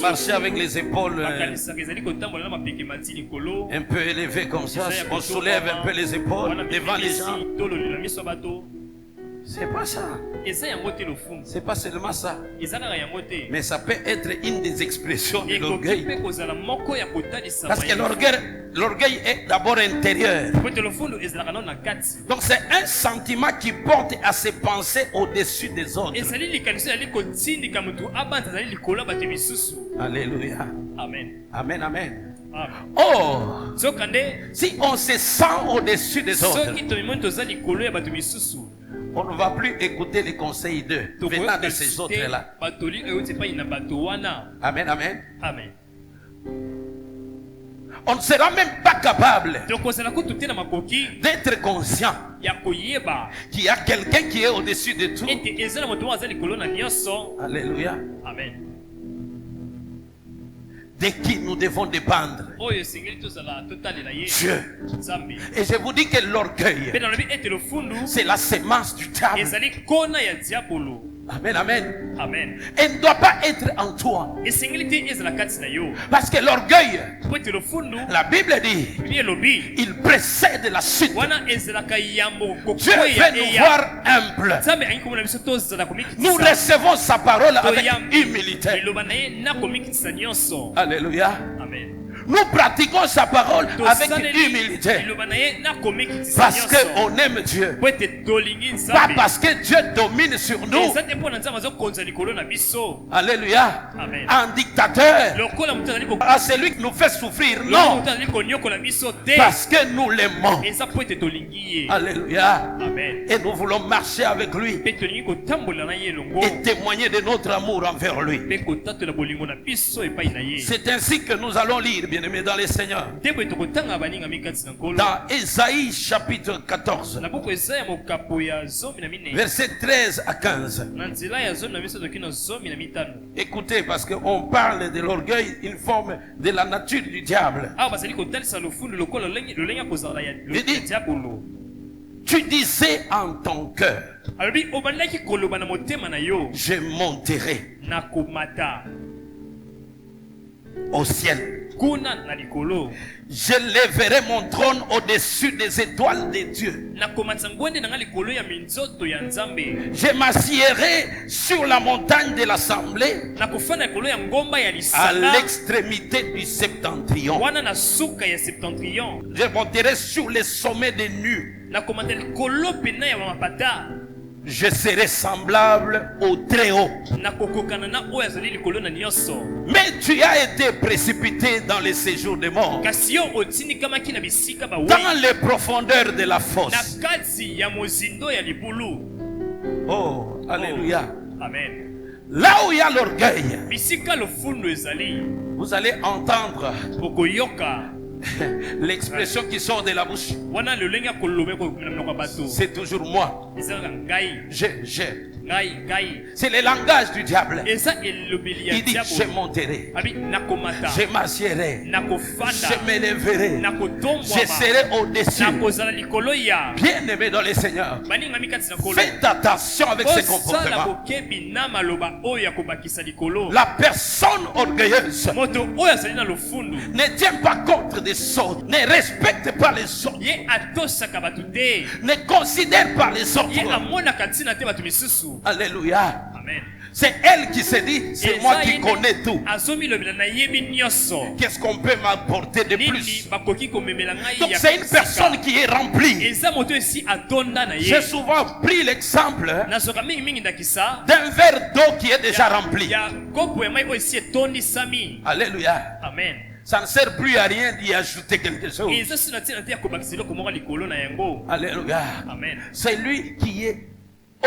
marcher avec les épaules Bakanisaka ezali kotambola na mapeke mati likolo. un peu élevées comme ça. On soulève un peu les épaules devant les gens. tololila miso bato. C'est pas ça. Eza yango te lofundu. C'est pas seulement ça. Eza kaka yango te. Mais ça peut être une des expressions de Ekoki l'orgueil. mpe kozala moko ya kotalisa Parce que l'orgueil est d'abord intérieur. po te lofundu ezalaka nano na kati. Donc c'est un sentiment qui porte à ses pensées au-dessus des autres. ezali likanisi ezali kotindika motu abanza ezali likolo ya bato misusu. Alléluia. Amen. Amen, amen. Amen. Or, Soka nde si on se sent au-dessus des autres, soki tomimoni toza likolo ya bato misusu, on ne va plus écouter les conseils d'eux venant de ces autres-là. batoli euti epai na bato wana. Amen, amen. Amen. On ne sera même pas capable tokozala kutu te na makoki d'être conscient ya koyeba qu'il y a quelqu'un qui est au-dessus de tout. ete eza na moto oyo aza likolo na nyonso. Alléluia. Amen. De qui nous devons dépendre? Oyo esengeli tozala totalela ye Dieu. nzambe. Et je vous dis que l'orgueil, Mpe nalobi ete lofundu c'est la semence du diable. ezali kona ya diabolo. Amen, amen. Amen. Elle ne doit pas être en toi. esengeli te ezala kati na yo. Parce que l'orgueil, Po ete lofundu la Bible dit, bibi elobi il précède la chute. wana ezalaka yambo Dieu kokwea veut nous eya. voir humbles. nzambe alingi komona biso tozala Nous komikitisa recevons sa parole avec toyambi humilité. liloba na ye na komikitisa nyonso. Alléluia. Amen. Nous pratiquons sa parole avec Tosaleli humilité. liloba na ye na komikitisa Parce nyonso. qu'on aime Dieu. Po ete tolingi Pas nzambe. parce que Dieu domine sur nous. eza te mpo na nzambe azokonza likolo na biso. Alléluia. Amen. Un dictateur. lokola moto azali À celui qui nous fait souffrir. lokola Non. moto azali konyokola biso te. Parce que nous l'aimons. eza po ete tolingi ye. Alléluia. Amen. Et nous voulons marcher avec lui mpe tolingi kotambola na ye elongo et témoigner de notre amour envers lui. mpe kotatola bolingo na biso epai na ye. C'est ainsi que nous allons lire, bien-aimés dans les Seigneurs. nde boye tokotanga baningami kati na nkolo. Dans Ésaïe chapitre 14, na buku Esaya mokapo ya 14 versets 13 à 15. na nzela ya 17 toki na 15. Écoutez, parce qu'on parle de l'orgueil, une forme de la nature du diable. awa bazali kotalisa lofundu lokola lolenge ya kozala ya Didi. diabolo. Tu disais en ton cœur, alobi obandaki koloba na motema na yo, je monterai nakomata au ciel. kuna na likolo, Je lèverai mon trône au-dessus des étoiles de Dieu. nakomatisa ngwende na nga likolo ya minzoto ya nzambe, Je m'assierai sur la montagne de l'assemblée nakofanda likolo ya ngomba ya à lisanga l'extrémité du septentrion. wana na suka ya septentrion, Je monterai sur les sommets des nues. nakomata likolo pena ya mapata, Je serai semblable au Très-Haut. nakokokana na oyo azali likolo na nyonso. Mais tu as été précipité dans les séjours des morts, kasi yo otindikamaki na bisika dans bawei les profondeurs de la na fosse. kati ya mozindo ya libulu. Oh, alléluia. Amen. Là où il y a l'orgueil, bisika lofundu ezali vous allez entendre okoyoka l'expression qui sort de la bouche. wana lolenge ya koloba ekomela monoko ya bato C'est toujours moi. ezalaka ngai Je. ngai. C'est le langage du diable. eza elobeli ya Il dit, je diabo. monterai, abi nakomata, je m'assierai, nakofanda, je m'élèverai, je nakotombwama, serai au-dessus. nakozala likolo ya Bien-aimé dans le Seigneur, baningami kati na kolo. faites attention avec ces osala comportements. bokebi na maloba oyo ya kobakisa likolo. La personne orgueilleuse moto oyo azali na lofundu ne tient pas compte des autres, ne respecte pas les autres, ye atosaka bato te, ne considère pas les ye autres. amonaka ntina te bato misusu. Alléluia. Amen. C'est elle qui se dit, c'est moi qui connais tout. azomilobela nayebi nyonso, Qu'est-ce qu'on peut m'apporter de nini plus? bakoki komemela ngai Donc ya c'est une kosika. personne qui est remplie. eza moto esi atonda na J'ai ye. souvent pris l'exemple nazoka mingimingi ndakisa d'un verre d'eau qui est déjà rempli. ya kopo ya mai oyo esi etondisami. Alléluia. Amen. Ça ne sert plus à rien d'y ajouter quelque chose. eza sina tina te ya kobakisa eloko moko likolo na yango. Alléluia. Amen. C'est lui qui est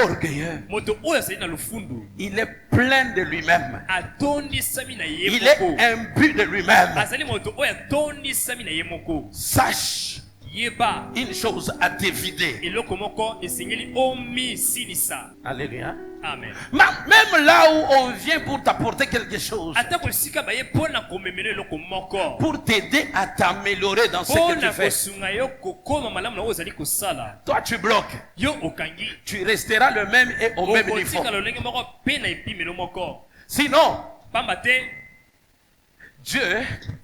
orgueilleux. Moto oyo azali na lofundu Il est plein de lui-même. atondisami na ye Il est moko. imbu de lui-même. azali moto oyo atondisami na ye moko. Sache yeba une chose à t'évider. eloko moko esengeli omisilisa. Alléluia. Amen. Même là où on vient pour t'apporter quelque chose, atako esika baye mpona komemela eloko moko pour t'aider à t'améliorer dans ce que tu mpona fais, kosunga yo kokoma malamu na oyo ozali kosala, toi tu bloques. yo okangi Tu resteras le même et au même niveau. okotika lolenge moko mpe na epimelo moko. Sinon, pamba te Dieu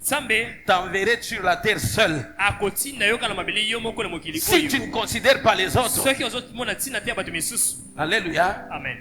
nzambe t'enverrait sur la terre seul. akotinda yo kana mabele yo moko na mokili Si tu oyo ne considères pas les autres, soki ozomona ntina te ya bato misusu. alléluia, Amen.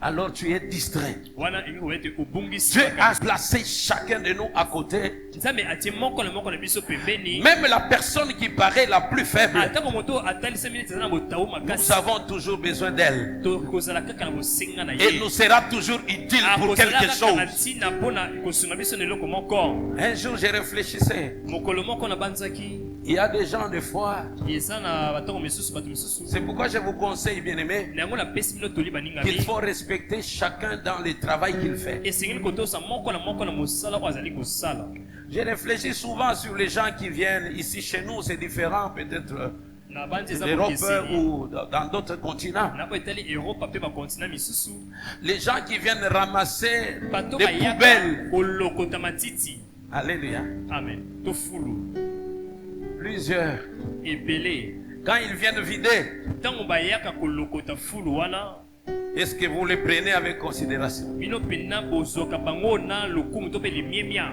alors tu es distrait. wana elingi koyete obungisi Dieu a makambo. placé chacun de nous à côté. nzambe atie moko na biso pembeni. Même la personne qui paraît la plus faible, atako moto atalisami neti aza na botawu nous makasi, avons toujours besoin d'elle. tokozala kaka na bosenga na Et ye. nous sera toujours utile pour akozala quelque kaka na chose. ntina mpona kosunga biso na eloko moko. Un jour, je réfléchissais. mokolo moko na banzaki Il y a des gens, des fois, eza na batongo misusu bato misusu c'est pourquoi je vous conseille, bien aimé, na yango napesi bino toli qu'il baningami faut respecter chacun dans le travail qu'il fait. esengeli kotosa moko na mosala oyo azali kosala. Je réfléchis souvent sur les gens qui viennent ici chez nous, c'est différent peut-être na bandi eza d'Europe bokeseni ou dans d'autres continents. na boyo etali eropa mpe bakontina misusu Les gens qui viennent ramasser bato des bayaka poubelles. kolokota matiti. Alléluia. Amen. tofulu Plusieurs. ebele Quand ils viennent vider, ntango bayaka kolokota fulu wana est-ce que vous les prenez avec considération? bino mpena bozwaka bango na lokumu to mpe limiemia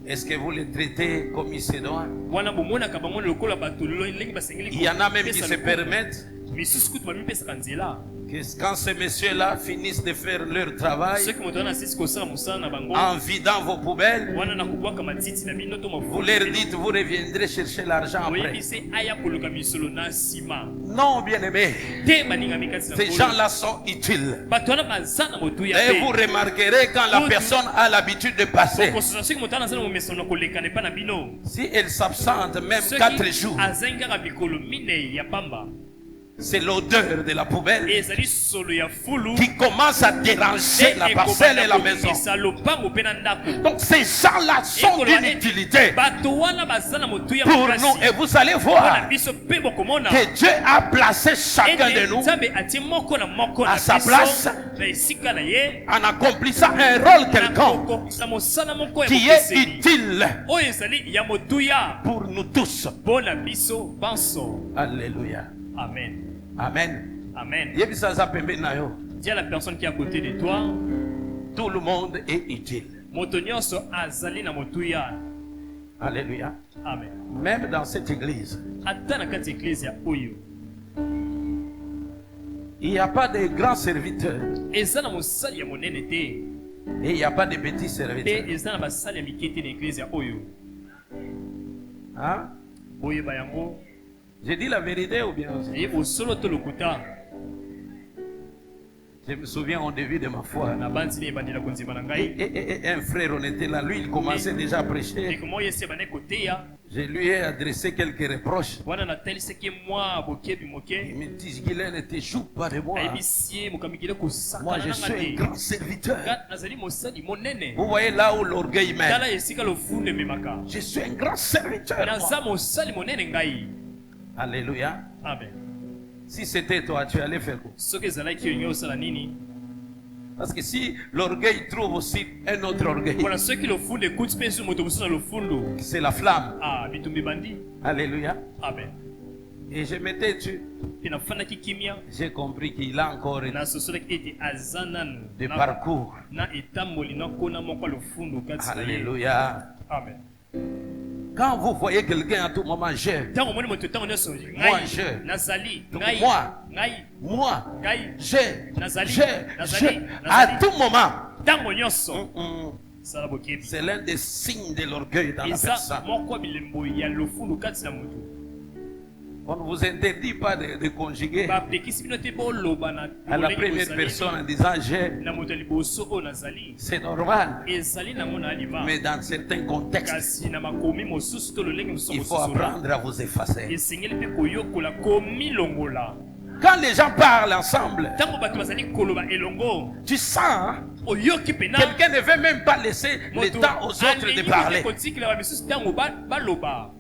Est-ce que vous les traitez comme il se doit? wana bomonaka bango na lokola bato ndenge basengeli Il y en a même qui kopesa se lokumu. permettent misusu kutu bamipesaka nzela que quand ces messieurs-là finissent de faire leur travail, soki moto wana asisi kosala mosala na bango en vidant vos poubelles, wana na kobwaka matiti na bino to vous leur dites, vous reviendrez chercher l'argent après. oyebi se aya koluka misolo na nsima Non, bien-aimés, te baningami kati na ces nkolo. gens-là sont utiles. bato wana baza na motuya Et vous te remarquerez quand la personne a l'habitude de passer, kososa soki moto wana aza na momesano na kolekana epa na bino si elle s'absente même 4 soki jours, azangi kaka mikolo minei ya pamba c'est l'odeur de la poubelle ezali solo ya fulu qui commence à déranger la parcelle et la maison. ekobanda lopango mpe na ndako. Donc ces gens-là sont d'une utilité bato wana baza na motuya pour nous. Et vous allez mpona voir biso mpe bokomona que Dieu a placé chacun de ete nous nzambe atie moko na moko à na sa place, biso na esika na ye en accomplissant un rôle quelconque na mosala moko ya qui est bokeseni utile oyo ezali ya motuya pour nous tous. mpona biso banso. Alléluia. Amen. Amen. Amen. Yebisa za pembeni na yo. Dis à la personne qui est à côté de toi, Tout le monde est utile. moto nyonso azali na motuya. Alléluia. Amen. Même dans cette église, ata na kati ya eglise ya oyo il n'y a pas de grands serviteurs eza na mosali ya monene te et il n'y a pas de petits pe serviteurs. eza na basali ya mike te na eglise ya oyo. Hein? boyeba yango Je dis la vérité ou bien? eye bosolo to lokuta Je me souviens au début de ma foi. na banzini ebandela konzima na ngai Et un frère, on était là. Lui, il commençait déjà à prêcher. ndeko moko yese bane koteya Je lui ai adressé quelques reproches. wana natalisaki mwa bokebi Il moke me dit qu'il ne te joue pas de moi. ayebisi ye mokamikile Moi, kosakana je nanga suis un te grand serviteur. nga nazali mosali monene. Vous voyez là où l'orgueil mène. tala esika lofundu ememaka Je suis un grand serviteur. naza moi. mosali monene ngai. Alléluia. Amen. Si c'était toi, tu allais faire quoi? soki ezalaki olingi osala nini Parce que si l'orgueil trouve aussi un autre orgueil, mpona soki lofundu ekuti mpe moto mosusu na lofundu c'est la flamme. bitumbi bandi. Alléluia. Amen. Et je m'étais tu. mpe nafandaki kimia J'ai compris qu'il a encore nasosolaki ete aza nanu des parcours. na etamboli na nkona moko ya lofundu kati na ye. Alléluia. Amen. Quand vous voyez quelqu'un à tout moment, ntango omoni moto ntango nyonso Moi, je. ngai nazali Donc, ngai moi. ngai moi, ngai j'ai, Nazali. à tout moment. ntango nyonso sala bokebi C'est l'un des signes de l'orgueil dans la eza personne. moko ya bilembo ya lofundu kati na moto. On ne vous interdit pas de conjuguer bapekisi bino te boloba na à la lolenge première bozali. personne en disant j'ai. na moto ya liboso oyo nazali C'est normal. ezali nango na alima Mais dans certains contextes, kasi na makomi mosusu to lolenge mosusu il faut mosusu apprendre à vous effacer. esengeli mpe koyokola komilongola. Quand les gens parlent ensemble, ntango bato bazali koloba elongo tu sens oyoki pena quelqu'un ne veut même pas laisser le temps aux autres de parler. kotikela bamisusu ntango baloba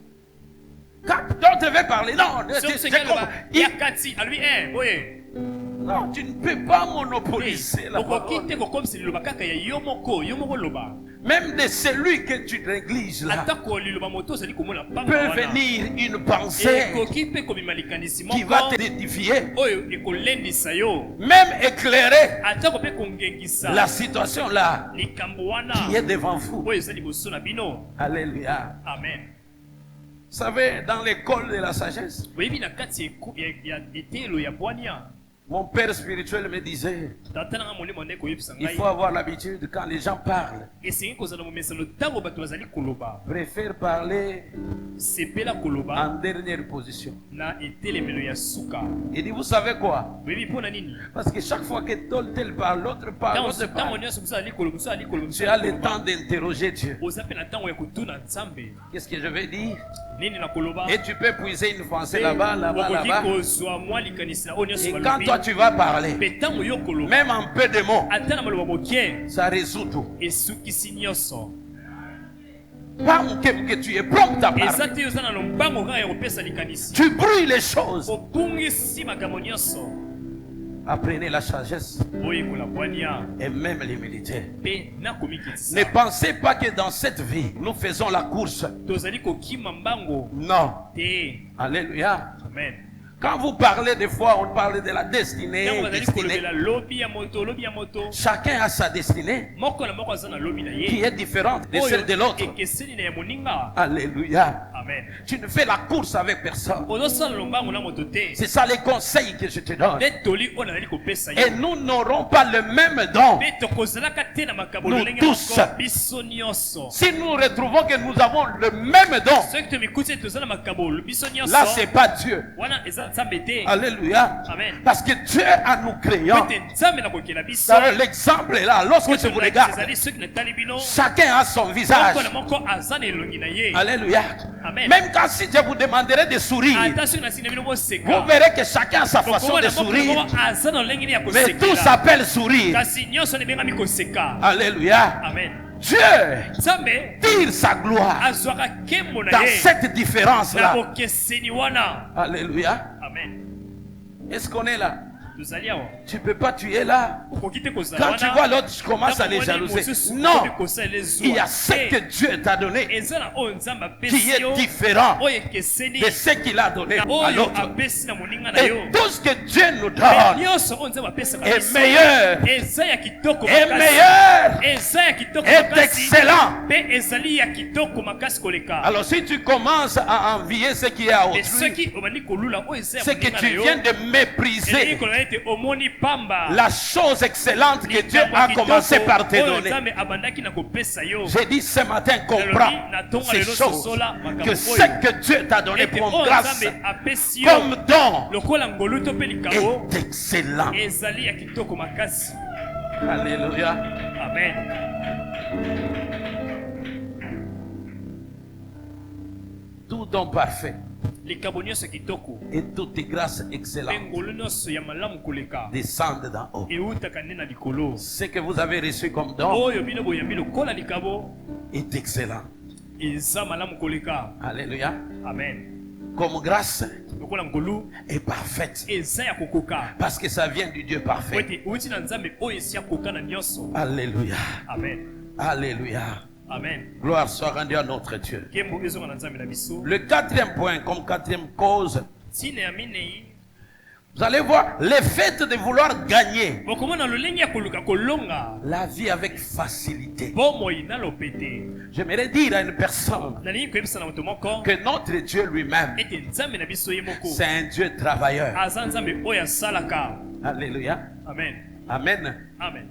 Quand d'autres veulent parler, non, c'est comme... ya kati alobi oye Non, tu ne peux pas monopoliser la okoki parole. te kokomisa liloba kaka ya yo moko loba. Même de celui que tu négliges là, atako liloba moto ozali komona panga peut wana venir une pensée ekoki mpe kobima likanisi qui va moko te édifier, oyo ekolendisa yo même éclairer atako mpe kongengisa la situation là likambo wana qui est devant vous. oyo eza liboso na bino. Alléluia. Amen. Vous savez, dans l'école de la sagesse, boyebi na kati ya etelo ya bwania mon père spirituel me disait, tata nanga molimo nde koyebisa il ngai faut avoir l'habitude quand les gens parlent, esengi kozala momesano ntango bato bazali koloba préfère parler sepela koloba en dernière position. na etelemelo ya suka. Il dit, vous savez quoi? boyebi mpo na nini Parce que chaque fois que tel parle, l'autre parle, l'autre ntango parle, nyonso mosu azali koloba mosu azali koloba mosu tu as azali le koloba, temps d'interroger Dieu. oza mpe na ntango ya kotuna nzambe Qu'est-ce que je vais dire? nini na koloba. Et tu peux puiser une pensée là-bas, là-bas, okoki là-bas. kozwa mwa likanisi na oyo nyonso Et quand balobi toi tu vas parler, mpe ntango yo koloba même en peu de mots, ata na maloba moke ça résout tout. esukisi nyonso. Pas que tu es prompt à eza parler. te oza na lombango kaka ya kopesa likanisi Tu brouilles les choses. obungisi makambo nyonso. Apprenez la sagesse oyekola bwania et même l'humilité. mpe na komikitisa. Ne pensez pas que dans cette vie, nous faisons la course. tozali kokima mbango Non. te. Alléluia. Amen. Quand vous parlez des fois, on parle de la destinée. ntango bazali destinée. kolobela lobi ya moto Chacun a sa destinée moko na moko aza na lobi na qui ye est différente de oyo celle de l'autre. ekeseni na ya moninga. Alléluia. Amen. Tu ne fais la course avec personne. ozosala lombango na moto te C'est ça les conseils que je te donne. nde toli oyo nazali kopesa Et yo nous n'aurons pas le même don. mpe tokozalaka te na makambo Nous lolenge tous. moko biso nyonso. Si nous retrouvons que nous avons le même don, soki tomikuti ete toza na makambo biso nyonso là c'est pas Dieu. wana eza nzambe te. Alléluia. Amen. Parce que Dieu a nous créant. ete nzambe na kokela biso L'exemple est là. Lorsque je vous regarde, ezali soki natali bino chacun a son visage. moko na moko aza na elongi na ye. Alléluia. Amen. Même quand si je vous demanderai de sourire, ata soki nasina bino vous boseka verrez que chacun a sa façon okomona de moko na sourire. moko aza na lolenge nini ya Mais tout kosekela s'appelle sourire. kasi nyonso nebengami koseka. Alléluia. Amen. Dieu nzambe tire sa gloire azwaka nkembo na dans ye cette na différence-là. bokeseni wana. Alléluia. Amen. Est-ce qu'on est là? tozali awa Tu ne peux pas, tu es là. okoki te kozala Quand tu vois l'autre, tu commences à les jalouser. Non, il y a ce que Dieu t'a donné eza na oyo nzambe qui apesi yo est différent oyo ekeseni de ce qu'il a donné na à oyo l'autre. apesi na moninga na yo. Et tout ce que Dieu nous Me donne nyonso oyo nzambe apesaka est biso meilleur, eza ya kitoko est makasi. meilleur, eza ya kitoko est makasi excellent. mpe ezali ya kitoko makasi koleka. Alors si tu commences à envier ce qui est à e autrui, soki obandi kolula oyo eza ya c'est que moninga tu na yo viens de elingi mépriser koloba ete omoni pamba la chose excellente que Dieu likambo a kitoko commencé par te oyo donner. nzambe abandaki na kopesa yo. J'ai dit ce matin, comprends ces choses, que ce que Dieu t'a donné ete comme oyo grâce, nzambe apesi yo comme don, lokola ngolu to mpe likambo est excellent. ezali ya kitoko makasi. Alléluia. Amen. Tout don parfait likambo nyonso kitoko et toute grâce mpe excellente ngolu nyonso ya malamu koleka descendent d'en haut. eutaka nde na likolo. Ce que vous avez reçu comme don oyo bino boyambi lokola likambo est excellent. eza malamu koleka. Alléluia. Amen. Comme grâce lokola ngolu est parfaite. eza ya kokoka Parce que ça vient du Dieu po parfait. ete euti na nzambe oyo esi ya koka na nyonso. Alléluia. Amen. Alléluia. Amen. Gloire soit rendue à notre Dieu. nkembo ezonga na nzambe na biso. Le quatrième point, comme quatrième cause, ntina ya minei vous allez voir le fait de vouloir gagner bokomona lolenge ya koluka kolonga la vie avec facilité. bomoi na lopete. J'aimerais dire à une personne nalingi koyebisa na moto moko que notre Dieu lui-même, ete nzambe na biso ye moko c'est un Dieu travailleur. aza nzambe oyo asalaka. Alléluia. Amen. Amen. Amen.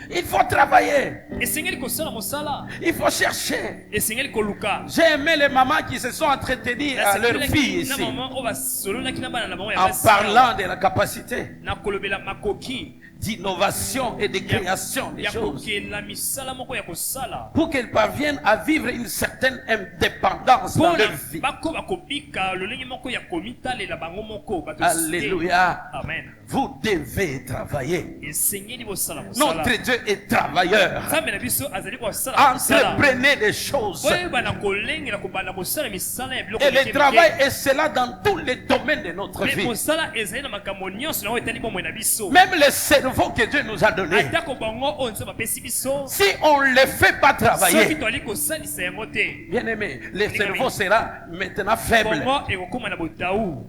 Il faut travailler. esengeli kosala mosala, Il faut chercher. esengeli koluka. J'ai aimé les mamans qui se sont entretenues à leurs filles ici. En parlant de la capacité na kolobela makoki d'innovation et de création des ya choses. kokela misala moko ya kosala Pour qu'elles parviennent à vivre une certaine indépendance dans leur vie. bakoba kobika lolenge moko ya komitalela bango moko bato. Alléluia. Amen. Vous devez travailler. esengeli bosala mosala. Notre Dieu est travailleur. Nzambe na biso azali kosala mosala. Entreprenez des choses. koyeba kolengela kobanda kosala misala ya biloko Et le mike travail mike. est cela dans tous les domaines de notre Mais vie. mosala ezali na makambo nyonso na oyo etali bomoi na biso. Même le cerveau que Dieu nous a donné. atako bango oyo nzambe apesi biso. Si on ne le fait pas soki travailler, toali kosalisa yango te, bien aimé, le cerveau sera maintenant faible. bongo ekokóma na botau.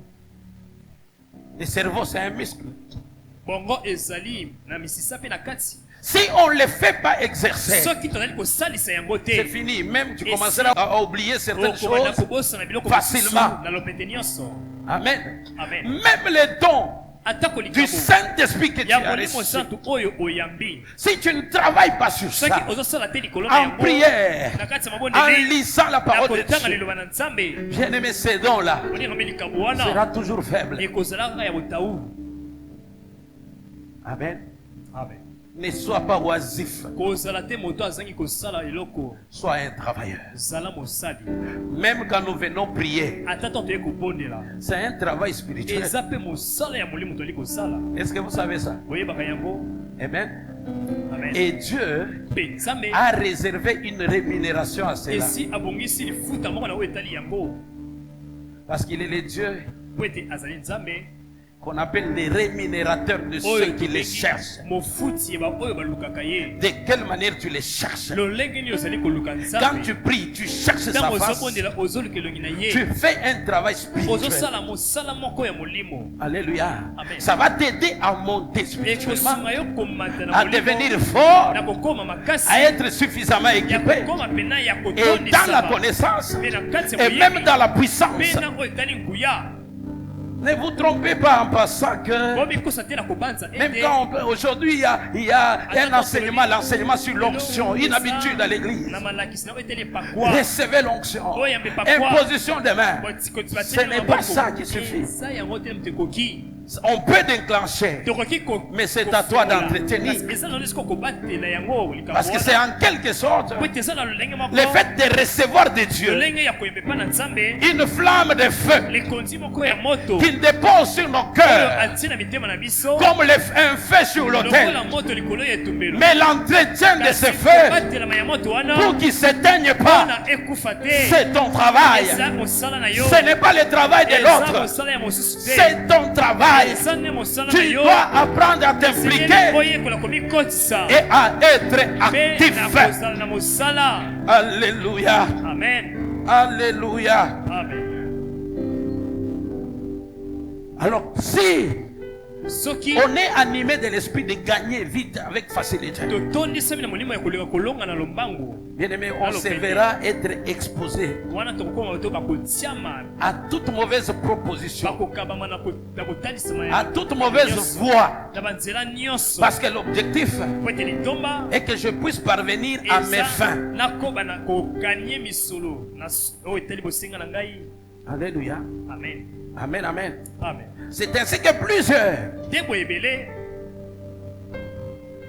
Le cerveau, c'est un muscle. bongo ezali na misisa mpe na kati. Si on ne le fait pas exercer, soki tozali kosalisa yango c'est te, fini. Même tu commenceras à oublier certaines okobanda choses kobosana biloko facilement. mosusu na lopete nyonso. Amen. Amen. Même les dons atako du likabo Saint-Esprit que tu ya as molimo reçus. santu oyo oyambi, Si tu ne travailles pas sur soki ça, ozosala te likolo na en yango prière, na kati ya en mabondeli lisant la na parole de kotanga Dieu, liloba na nzambe, bien aimé, ces dons-là olingambi likabo wana sera toujours faible. ekozala kaka ya botau. Amen. Amen. Ne sois pas oisif, kozala te moto azangi kosala eloko, sois un travailleur. zala mosali. Même quand nous venons prier, ata ntango toye kobondela, c'est un travail spirituel. eza mpe mosala ya molimo toali kosala. Est-ce que vous savez ça? boyebaka yango. Amen. Amen. Et Dieu mpe nzambe a réservé une rémunération à cela. esi abongisi lifuta moko na oyo etali yango, Parce qu'il est le Dieu po ete azali nzambe qu'on appelle les rémunérateurs de ceux qui les cherchent. mofuti ya baoyo balukaka ye. De quelle manière tu les cherches? lolenge nini ozali koluka Quand nzambe, tu pries, tu cherches sa ntango face. ozobondela ozoluka elongi na ye, Tu fais un travail spirituel. ozosala mosala moko ya molimo. Alléluia. Amen. Ça va t'aider à monter spirituellement, ekosunga yo komata na à molimo, devenir fort, na kokoma makasi, à être suffisamment ya équipé. kokoma pena ya Et dans la kotondisama, connaissance, mpe na kati ya et même dans la puissance. mpe na oyo etali nguya. Ne vous trompez pas en passant que bomikosa te na kobanza même ete quand aujourd'hui il y a un enseignement, l'enseignement sur l'onction, une habitude à l'église. na malakisi na oyo etali pakwa, Recevez l'onction, Oyambe pakwa. imposition des mains. Ce n'est pas ça qui suffit. eza yango te tekoki On peut déclencher, tokoki mais c'est à toi d'entretenir. eza nano esiko kobatela yango likambo Parce que wana. c'est en quelque sorte po ete eza na lolenge moko le fait de recevoir de Dieu lolenge ya koyemba epa na nzambe, une flamme de feu likondi moko ya moto qui dépose sur nos oyo cœurs atie na mitema na biso comme un feu sur l'autel. lokola moto likolo ya etumbelo, Mais l'entretien de kasi ce feu kobatelama ya moto wana pour qu'il ne s'éteigne pas, mpona ekufa te, c'est ton travail. eza mosala na yo, Ce n'est pas le travail de eza l'autre, mosala ya mosusu te, c'est ton travail. eza nde mosala na Tu yo. dois apprendre à t'impliquer oyekola komikotisa et à être mpe na actif. kozala na mosala. Alléluia. Amen. Alléluia. Amen. Alors, si soki on est animé de l'esprit de gagner vite avec facilité, totondisami na molimo ya kolinga kolonga na lombangu, bien aimé, on se verra être exposé wana tokokoma bato bakotiama, à toute mauvaise proposition, bakokabama na kotalisama à toute mauvaise voie. na banzela nyonso, Parce que l'objectif po ete litomba est que je puisse parvenir à mes fins. nakoba na kokanie misolo na oyo etali bosenga na ngai. Alléluia. Amen. Amen, amen. Amen. C'est ainsi que plusieurs, Debo ebele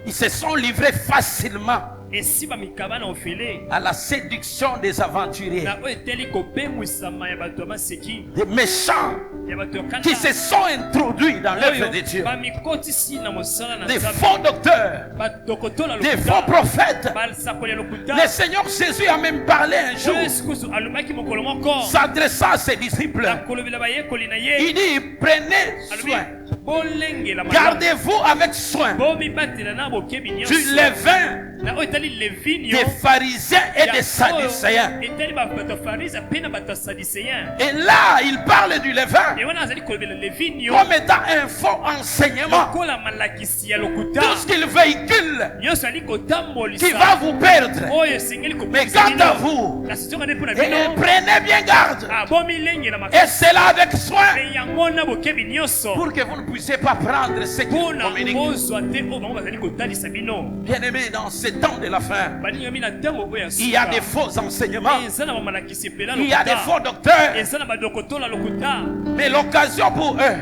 ils se sont livrés facilement esi bamikaba na ofele à la séduction des aventuriers, na oyo eteli kobengwisama ya bato ya maseki, des méchants ya bato ya qui se kanda sont introduits dans l'œuvre de oyo Dieu, bamikotisi na mosala na des nzambe, faux docteurs, batokotola des faux prophètes. basakoli ya lokuta. Le Seigneur Jésus a même parlé un jour, oyo yesu kristo alobaki mokolo moko s'adressant à ses disciples. na kolobela bayekoli na ye, Il dit, prenez alobi soin, bolengela malamu, gardez-vous avec soin bomibatela na bokebi du nyonso levain na oyo etali des pharisiens et des sadducéens. Et là, il parle du levain comme étant un faux enseignement. Tout ce qu'il véhicule qui va vous perdre. Mais quant à vous, prenez bien garde. Et c'est là avec soin pour que vous ne puissiez pas prendre ce qui communique. Bien aimé, dans ce temps de la fin, il y a des faux enseignements, il y a des faux docteurs, mais l'occasion pour eux,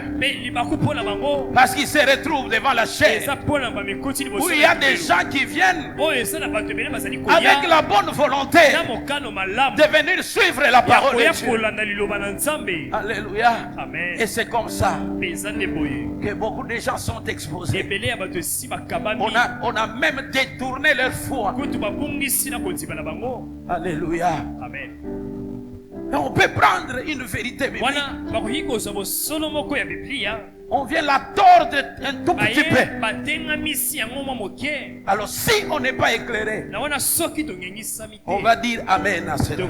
parce qu'ils se retrouvent devant la chaise où il y a des gens qui viennent avec la bonne volonté de venir suivre la parole de Dieu. Alléluia. Et c'est comme ça que beaucoup de gens sont exposés. On a même détourné leur foi. Alléluia. Et on peut prendre une vérité biblique. On vient la tordre un tout petit peu. Alors si on n'est pas éclairé, on va dire Amen à cela.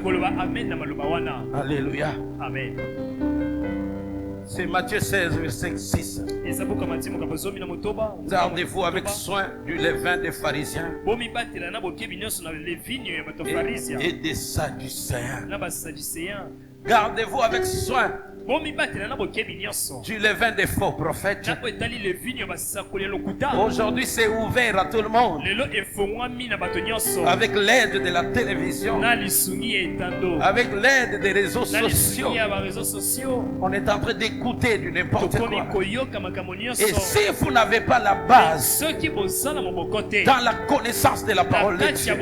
Alléluia. Amen. C'est Matthieu 16, verset 6. Gardez-vous avec soin du levain des pharisiens et des sadducéens. Gardez-vous avec soin du levain des faux prophètes. Aujourd'hui, c'est ouvert à tout le monde. Avec l'aide de la télévision, avec l'aide des réseaux sociaux, on est en train d'écouter du n'importe quoi. Et si vous n'avez pas la base dans la connaissance de la parole de Dieu,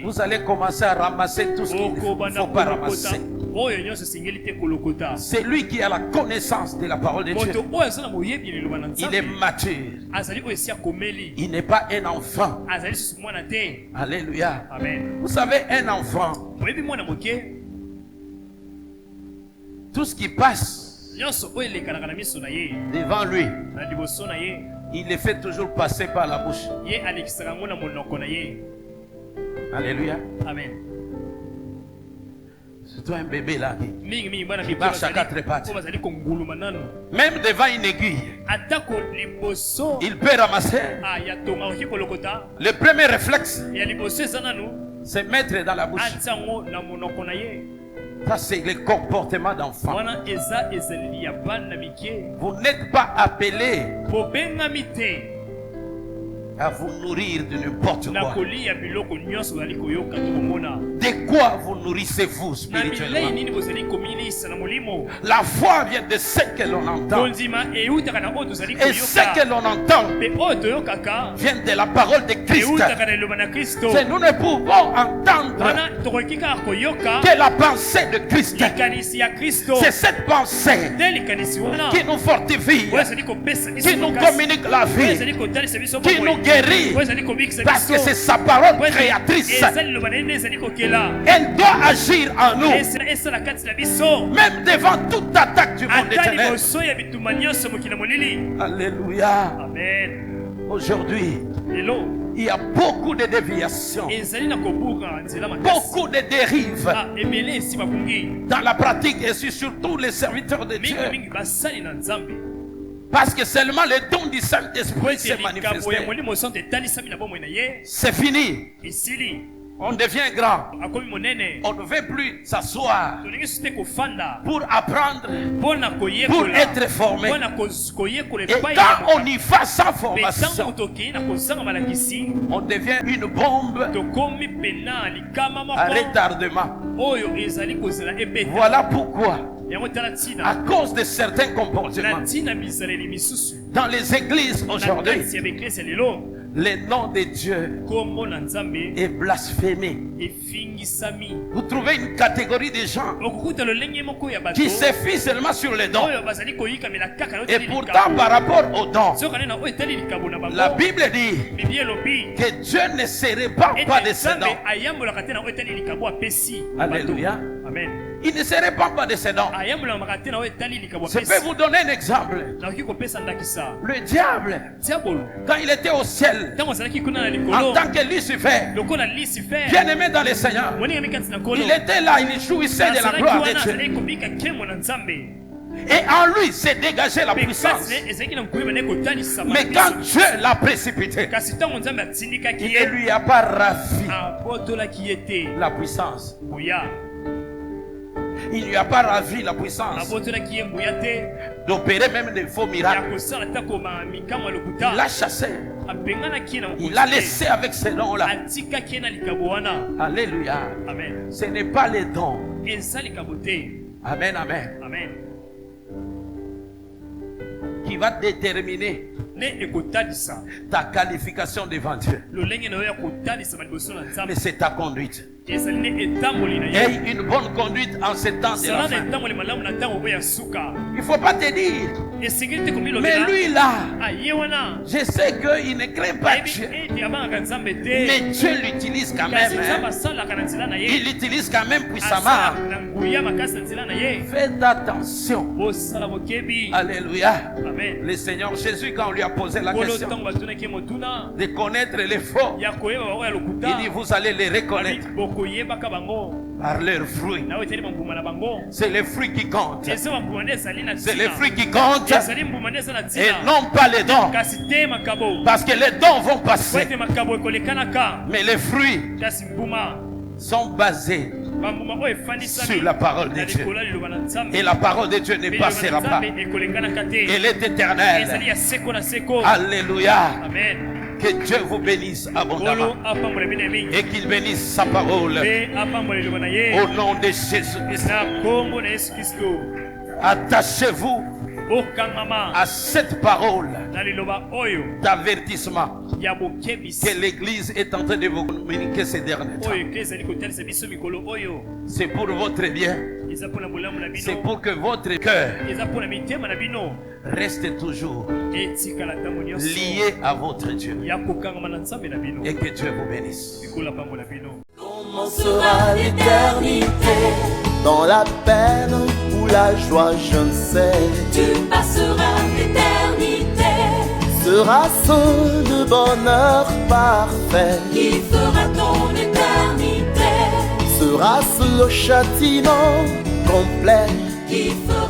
vous allez commencer à ramasser tout ce qu'il ne faut pas ramasser. C'est lui qui a la connaissance de la parole de Dieu. Il est mature. Il n'est pas un enfant. Alléluia. Amen. Vous savez, un enfant, tout ce qui passe devant lui, il le fait toujours passer par la bouche. Alléluia. Amen. C'est toi un bébé là qui marche à quatre pattes. Même devant une aiguille, il peut ramasser. Le premier réflexe, c'est mettre dans la bouche. Ça, c'est le comportement d'enfant. Vous n'êtes pas appelé à vous nourrir de n'importe quoi. De quoi vous nourrissez-vous spirituellement? La foi vient de ce que l'on entend. Et ce que l'on entend vient de la parole de Christ. C'est nous ne pouvons entendre que la pensée de Christ. C'est cette pensée qui nous fortifie, qui nous communique la vie, qui nous guérit, parce que c'est sa parole créatrice. Elle doit agir en nous, même devant toute attaque du monde éternel. Alléluia. Aujourd'hui, il y a beaucoup de déviations, beaucoup de dérives dans la pratique, et surtout les serviteurs de Dieu. Parce que seulement le don du Saint-Esprit s'est manifesté. C'est fini. On devient grand. On ne veut plus s'asseoir pour apprendre, pour être formé. Et quand on y va sans formation, on devient une bombe à retardement. Voilà pourquoi, à cause de certains comportements dans les églises aujourd'hui, le nom de Dieu est blasphémé. Vous trouvez une catégorie de gens qui se fient seulement sur les dons. Et pourtant, par rapport aux dons, la Bible dit que Dieu ne se répand pas de ses dons. Alléluia. Amen. il ne serait pas descendant. ayambolaka te na oyo etali likambo Je peux vous donner un exemple. nakoki kopesa ndakisa Le diable, diabolo quand il était au ciel, ntango azalaki kuna na en likolo tant que Lucifer, lokola Lucifer bien aimé dans le Seigneur, moningami kati na nkolo il était là, il jouissait de la azalaki gloire wana de Dieu. azalaki kobika nkembo na nzambe Et en lui s'est dégagée la mpe puissance. kasi ne ezalaki na mokolo bane kotalisa Mais quand Dieu l'a précipité, kasi ntango nzambe atindikaki il ye ne lui a pas ravi abotolaki ye te la puissance. mbuya Il ne lui a pas ravi la puissance abotolaki ye mbuya te d'opérer même des faux ya miracles. kosala ta koma mikamwa Il lokuta l'a chassé. abenganaki ye na Il l'a mokonzi laissé avec ces dons-là. atikaki ye na likambo wana Alléluia. amen Ce n'est pas les dons. eza likambo te Amen, amen. amen Qui va déterminer nde ekotalisa ta qualification devant Dieu. lolenge na yo ya kotalisama liboso na Mais nzambe c'est ta conduite. ezali nde etamboli na Et ye une bonne conduite en ce temps de la sala na fin. etamboli malamu na ntango oyo ya suka Il ne faut pas te dire, esengeli te mais komilobela lui là, aye wana je sais qu'il ne craint pas ayebi Dieu. ete abangaka nzambe te Mais Dieu l'utilise quand kasi même. nzambe Hein. asalaka na nzela na Il ye l'utilise quand même puissamment. asalaka na nguya makasi na nzela na ye Faites attention. bosala bokebi Alléluia. amen Le Seigneur Jésus, quand on lui a posé la kolo question ntango batunaki ye motuna de connaître les faux, ya koyeba bango ya lokuta il dit vous allez les reconnaître bokoyebaka bango par leurs fruits. na oyo etali bambuma na bango C'est les fruits qui comptent. eza bambuma nde ezali na C'est les ntina fruits qui comptent ezali mbuma nde eza na et ntina non pas les dons. kasi te makabo Parce que les dons vont po passer. ete makabo ekolekanaka Mais les fruits kasi mbuma sont basés bambuma oyo efandisami sur la parole de na Dieu. likolo ya liloba na nzambe Et la parole de Dieu ne Mpe liloba passera na pas. nzambe ekolekanaka te Elle est ezali éternelle. ya seko na seko Alléluia. amen Que Dieu vous bénisse kolo abondamment. apambola bino ya mingi Et qu'il bénisse sa parole. mpe apambola liloba na ye Au nom de Jésus-Christ. na nkombo na yesu kristo Attachez-vous bokangama à cette parole na liloba oyo d'avertissement ya bokebisi que l'Église est en train de vous communiquer ces derniers temps. oyo ekle ezali kotalisa biso mikolo oyo C'est pour votre bien. eza mpona bolamu na C'est bino pour que votre cœur eza mpona mitema na bino reste toujours etikala ntango nyonso lié à votre Dieu. ya kokangama na nzambe na bino Et que Dieu vous bénisse. mikolo apambola bino Comment sera l'éternité? Dans la peine ou la joie, je ne sais. Tu passeras l'éternité Sera-ce le bonheur parfait? qui fera ton éternité, Sera-ce le châtiment complet? qui fera